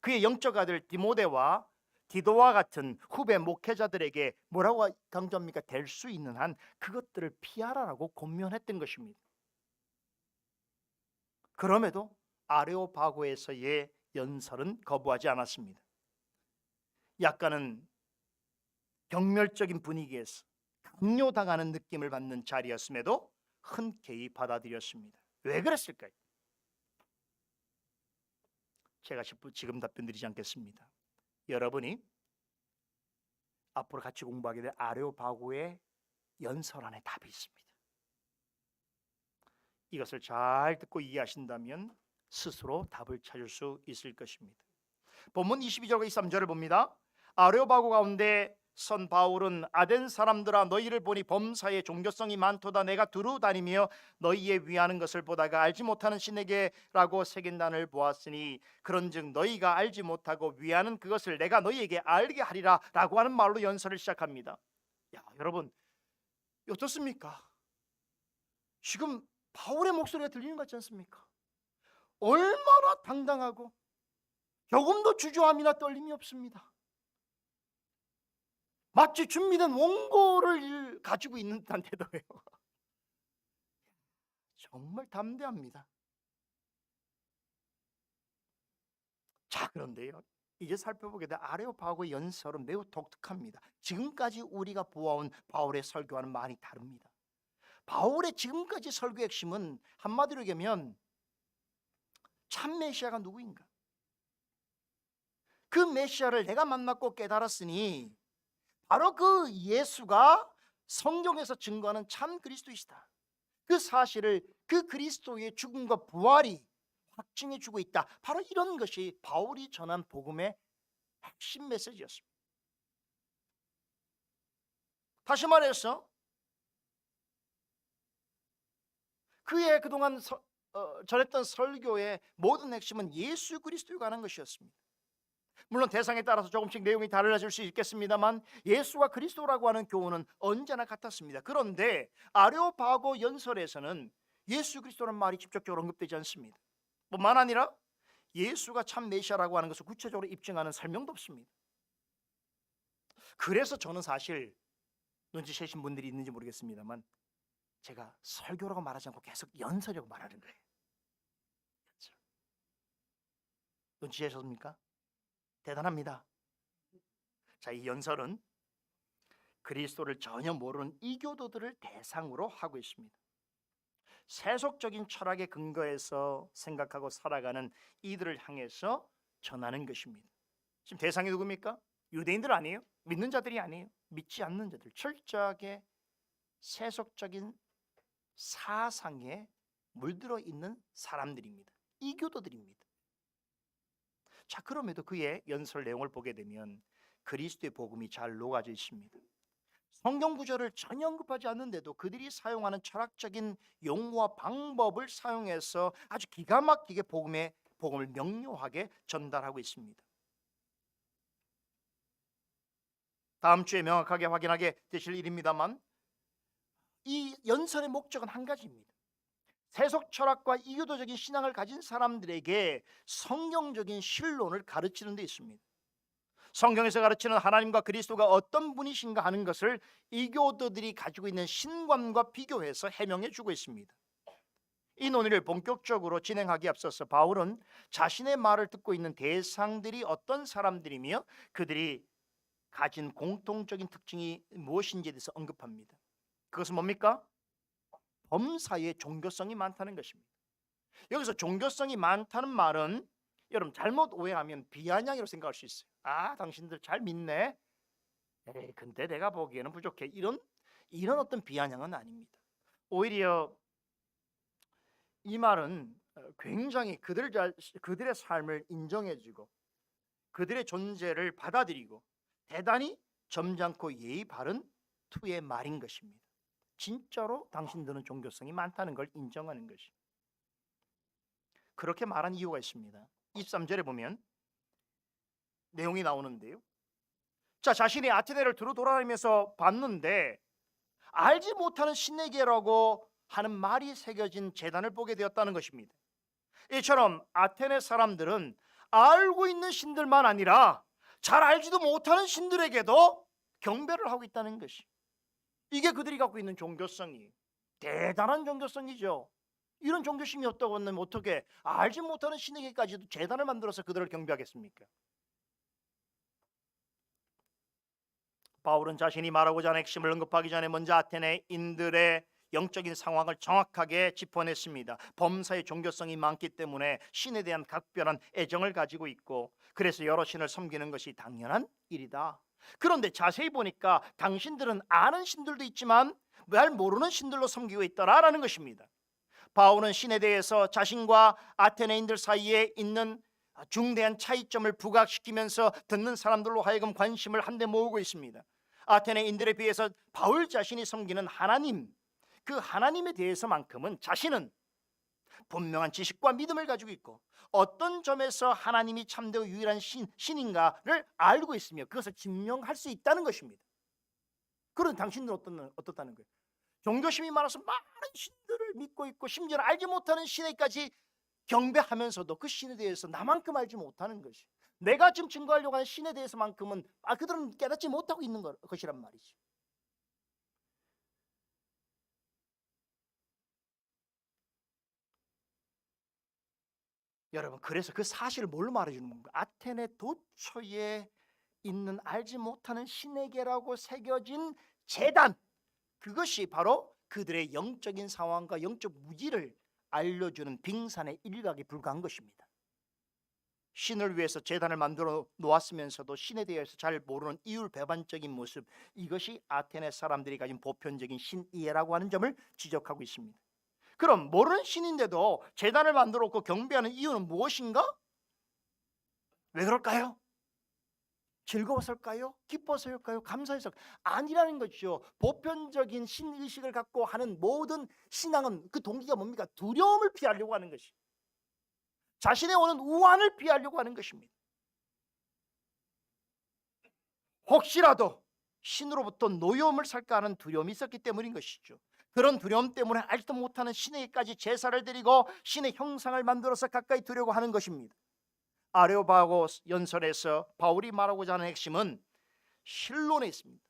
Speaker 1: 그의 영적 아들 디모데와 디도와 같은 후배 목회자들에게 뭐라고 강조합니까? 될 수 있는 한 그것들을 피하라라고 권면했던 것입니다. 그럼에도 아레오파고에서의 연설은 거부하지 않았습니다. 약간은 경멸적인 분위기에서 강요당하는 느낌을 받는 자리였음에도 흔쾌히 받아들였습니다. 왜 그랬을까요? 제가 지금 답변 드리지 않겠습니다. 여러분이 앞으로 같이 공부하게 될 아레오파고의 연설 안에 답이 있습니다. 이것을 잘 듣고 이해하신다면 스스로 답을 찾을 수 있을 것입니다. 본문 22절과 23절을 봅니다. 아레오파고 가운데 선 바울은 아덴 사람들아 너희를 보니 범사에 종교성이 많도다. 내가 두루 다니며 너희의 위하는 것을 보다가 알지 못하는 신에게라고 새긴 단을 보았으니 그런즉 너희가 알지 못하고 위하는 그것을 내가 너희에게 알게 하리라 라고 하는 말로 연설을 시작합니다. 야, 여러분 어떻습니까? 지금 바울의 목소리가 들리는 것 같지 않습니까? 얼마나 당당하고 조금도 주저함이나 떨림이 없습니다. 마치 준비된 원고를 가지고 있는 듯한 태도예요. 정말 담대합니다. 자, 그런데요, 이제 살펴보게 될 아레오파고의 연설은 매우 독특합니다. 지금까지 우리가 보아온 바울의 설교와는 많이 다릅니다. 바울의 지금까지 설교의 핵심은 한마디로 얘기하면 참 메시아가 누구인가? 그 메시아를 내가 만났고 깨달았으니 바로 그 예수가 성경에서 증거하는 참 그리스도이시다. 그 사실을 그 그리스도의 죽음과 부활이 확증해 주고 있다. 바로 이런 것이 바울이 전한 복음의 핵심 메시지였습니다. 다시 말해서 그의 그동안 전했던 설교의 모든 핵심은 예수 그리스도에 관한 것이었습니다. 물론 대상에 따라서 조금씩 내용이 달라질 수 있겠습니다만 예수가 그리스도라고 하는 교훈은 언제나 같았습니다. 그런데 아레오파고 연설에서는 예수 그리스도라는 말이 직접적으로 언급되지 않습니다. 뿐만 아니라 예수가 참 메시아라고 하는 것을 구체적으로 입증하는 설명도 없습니다. 그래서 저는 사실 눈치채신 분들이 있는지 모르겠습니다만 제가 설교라고 말하지 않고 계속 연설이라고 말하는 거예요. 그렇죠? 눈치채셨습니까? 대단합니다. 자, 이 연설은 그리스도를 전혀 모르는 이교도들을 대상으로 하고 있습니다. 세속적인 철학에 근거해서 생각하고 살아가는 이들을 향해서 전하는 것입니다. 지금 대상이 누굽니까? 유대인들 아니에요? 믿는 자들이 아니에요? 믿지 않는 자들, 철저하게 세속적인 사상에 물들어 있는 사람들입니다. 이교도들입니다. 자, 그럼에도 그의 연설 내용을 보게 되면 그리스도의 복음이 잘 녹아져 있습니다. 성경 구절을 전혀 언급하지 않는데도 그들이 사용하는 철학적인 용어와 방법을 사용해서 아주 기가 막히게 복음을 명료하게 전달하고 있습니다. 다음 주에 명확하게 확인하게 되실 일입니다만 이 연설의 목적은 한 가지입니다. 세속 철학과 이교도적인 신앙을 가진 사람들에게 성경적인 신론을 가르치는 데 있습니다. 성경에서 가르치는 하나님과 그리스도가 어떤 분이신가 하는 것을 이교도들이 가지고 있는 신관과 비교해서 해명해 주고 있습니다. 이 논의를 본격적으로 진행하기에 앞서서 바울은 자신의 말을 듣고 있는 대상들이 어떤 사람들이며 그들이 가진 공통적인 특징이 무엇인지에 대해서 언급합니다. 그것은 뭡니까? 범사에 종교성이 많다는 것입니다. 여기서 종교성이 많다는 말은 여러분 잘못 오해하면 비아냥이라고 생각할 수 있어요. 아, 당신들 잘 믿네. 에이, 근데 내가 보기에는 부족해. 이런 어떤 비아냥은 아닙니다. 오히려 이 말은 굉장히 그들의 삶을 인정해주고 그들의 존재를 받아들이고 대단히 점잖고 예의 바른 투의 말인 것입니다. 진짜로 당신들은 종교성이 많다는 걸 인정하는 것이. 그렇게 말한 이유가 있습니다. 23절에 보면 내용이 나오는데요. 자, 자신이 아테네를 두루 돌아다니면서 봤는데 알지 못하는 신에게라고 하는 말이 새겨진 제단을 보게 되었다는 것입니다. 이처럼 아테네 사람들은 알고 있는 신들만 아니라 잘 알지도 못하는 신들에게도 경배를 하고 있다는 것이. 이게 그들이 갖고 있는 종교성이 대단한 종교성이죠. 이런 종교심이 없다고 하면 어떻게 알지 못하는 신에게까지도 제단을 만들어서 그들을 경배하겠습니까? 바울은 자신이 말하고자 하는 핵심을 언급하기 전에 먼저 아테네인들의 영적인 상황을 정확하게 짚어냈습니다. 범사의 종교성이 많기 때문에 신에 대한 각별한 애정을 가지고 있고, 그래서 여러 신을 섬기는 것이 당연한 일이다. 그런데 자세히 보니까 당신들은 아는 신들도 있지만 잘 모르는 신들로 섬기고 있더라라는 것입니다. 바울은 신에 대해서 자신과 아테네인들 사이에 있는 중대한 차이점을 부각시키면서 듣는 사람들로 하여금 관심을 한데 모으고 있습니다. 아테네인들에 비해서 바울 자신이 섬기는 하나님, 그 하나님에 대해서만큼은 자신은 분명한 지식과 믿음을 가지고 있고, 어떤 점에서 하나님이 참되고 유일한 신인가를 알고 있으며 그것을 증명할 수 있다는 것입니다. 그런 당신들은 어떻다는 거예요? 종교심이 많아서 많은 신들을 믿고 있고, 심지어는 알지 못하는 신에까지 경배하면서도 그 신에 대해서 나만큼 알지 못하는 것이, 내가 지금 증거하려고 하는 신에 대해서만큼은 그들은 깨닫지 못하고 있는 것이란 말이지. 여러분, 그래서 그 사실을 뭘로 말해주는 건가? 아테네 도처에 있는 알지 못하는 신에게라고 새겨진 제단, 그것이 바로 그들의 영적인 상황과 영적 무지를 알려주는 빙산의 일각에 불과한 것입니다. 신을 위해서 제단을 만들어 놓았으면서도 신에 대해서 잘 모르는 이율배반적인 모습, 이것이 아테네 사람들이 가진 보편적인 신이해라고 하는 점을 지적하고 있습니다. 그럼 모르는 신인데도 제단을 만들어 놓고 경배하는 이유는 무엇인가? 왜 그럴까요? 즐거웠을까요? 기뻐서일까요? 감사해서? 아니라는 것이죠. 보편적인 신의식을 갖고 하는 모든 신앙은 그 동기가 뭡니까? 두려움을 피하려고 하는 것이, 자신의 오는 우환을 피하려고 하는 것입니다. 혹시라도 신으로부터 노여움을 살까 하는 두려움이 있었기 때문인 것이죠. 그런 두려움 때문에 알지도 못하는 신에게까지 제사를 드리고 신의 형상을 만들어서 가까이 두려고 하는 것입니다. 아레오바고 연설에서 바울이 말하고자 하는 핵심은 신론에 있습니다.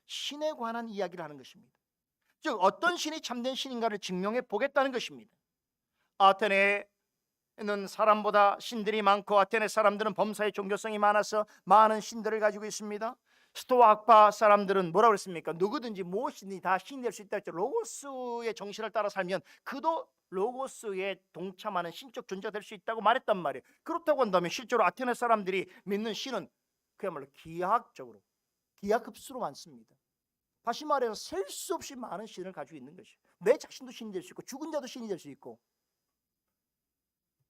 Speaker 1: 신에 관한 이야기를 하는 것입니다. 즉 어떤 신이 참된 신인가를 증명해 보겠다는 것입니다. 아테네는 사람보다 신들이 많고, 아테네 사람들은 범사의 종교성이 많아서 많은 신들을 가지고 있습니다. 스토아 학파 사람들은 뭐라고 그랬습니까? 누구든지 무엇이든지 다 신이 될 수 있다 했죠. 로고스의 정신을 따라 살면 그도 로고스에 동참하는 신적 존재가 될 수 있다고 말했단 말이에요. 그렇다고 한다면 실제로 아테네 사람들이 믿는 신은 그야말로 기하학적으로, 기하급수로 많습니다. 다시 말해서 셀 수 없이 많은 신을 가지고 있는 것이에요. 내 자신도 신이 될 수 있고, 죽은 자도 신이 될 수 있고,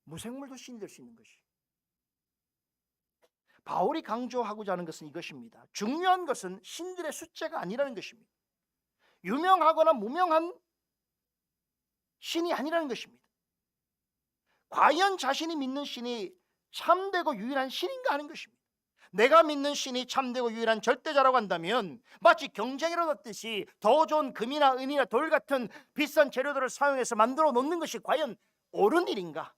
Speaker 1: 무생물도 신이 될 수 있는 것이. 바울이 강조하고자 하는 것은 이것입니다. 중요한 것은 신들의 숫자가 아니라는 것입니다. 유명하거나 무명한 신이 아니라는 것입니다. 과연 자신이 믿는 신이 참되고 유일한 신인가 하는 것입니다. 내가 믿는 신이 참되고 유일한 절대자라고 한다면 마치 경쟁이라 뒀듯이 더 좋은 금이나 은이나 돌 같은 비싼 재료들을 사용해서 만들어 놓는 것이 과연 옳은 일인가?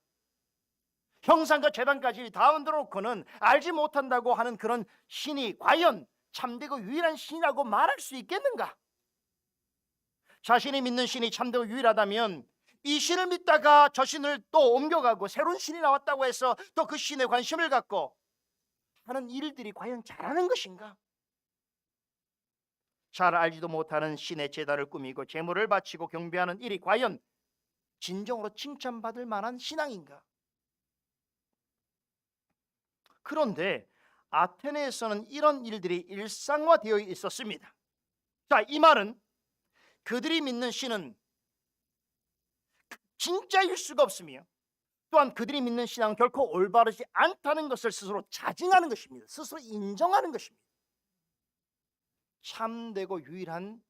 Speaker 1: 형상과 제단까지 다 만들어 놓고는 알지 못한다고 하는 그런 신이 과연 참되고 유일한 신이라고 말할 수 있겠는가? 자신이 믿는 신이 참되고 유일하다면 이 신을 믿다가 저 신을 또 옮겨가고 새로운 신이 나왔다고 해서 또 그 신에 관심을 갖고 하는 일들이 과연 잘하는 것인가? 잘 알지도 못하는 신의 제단을 꾸미고 제물을 바치고 경배하는 일이 과연 진정으로 칭찬받을 만한 신앙인가? 그런데 아테네에서는 이런 일들이 일상화되어 있었습니다. 자, 이 말은 그들이 믿는 신은 진짜일 수가 없으며, 또한 그들이 믿는 신앙은 결코 올바르지 않다는 것을 스스로 자증하는 것입니다. 스스로 인정하는 것입니다. 참되고 유일한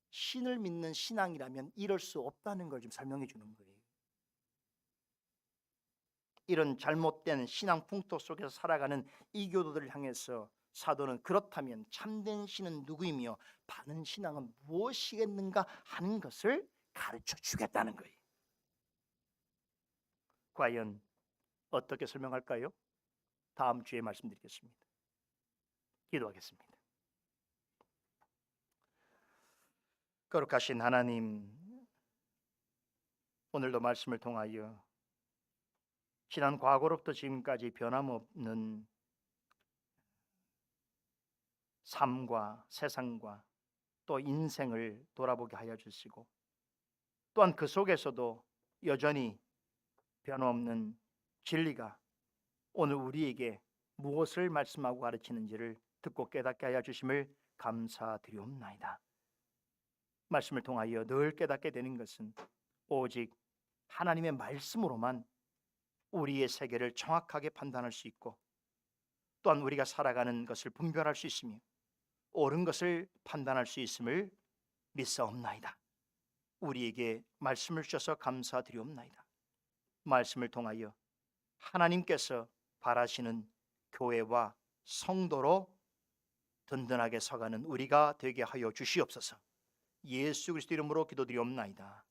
Speaker 1: 신을 믿는 신앙이라면 이럴 수 없다는 걸 좀 설명해 주는 거예요. 이런 잘못된 신앙 풍토 속에서 살아가는 이교도들을 향해서 사도는 그렇다면 참된 신은 누구이며 바른 신앙은 무엇이겠는가 하는 것을 가르쳐 주겠다는 거예요. 과연 어떻게 설명할까요? 다음 주에 말씀드리겠습니다. 기도하겠습니다. 거룩하신 하나님, 오늘도 말씀을 통하여 지난 과거로부터 지금까지 변함없는 삶과 세상과 또 인생을 돌아보게 하여 주시고, 또한 그 속에서도 여전히 변함없는 진리가 오늘 우리에게 무엇을 말씀하고 가르치는지를 듣고 깨닫게 하여 주심을 감사드리옵나이다. 말씀을 통하여 늘 깨닫게 되는 것은 오직 하나님의 말씀으로만 우리의 세계를 정확하게 판단할 수 있고, 또한 우리가 살아가는 것을 분별할 수 있으며 옳은 것을 판단할 수 있음을 믿사옵나이다. 우리에게 말씀을 주셔서 감사드리옵나이다. 말씀을 통하여 하나님께서 바라시는 교회와 성도로 든든하게 서가는 우리가 되게 하여 주시옵소서. 예수 그리스도 이름으로 기도드리옵나이다.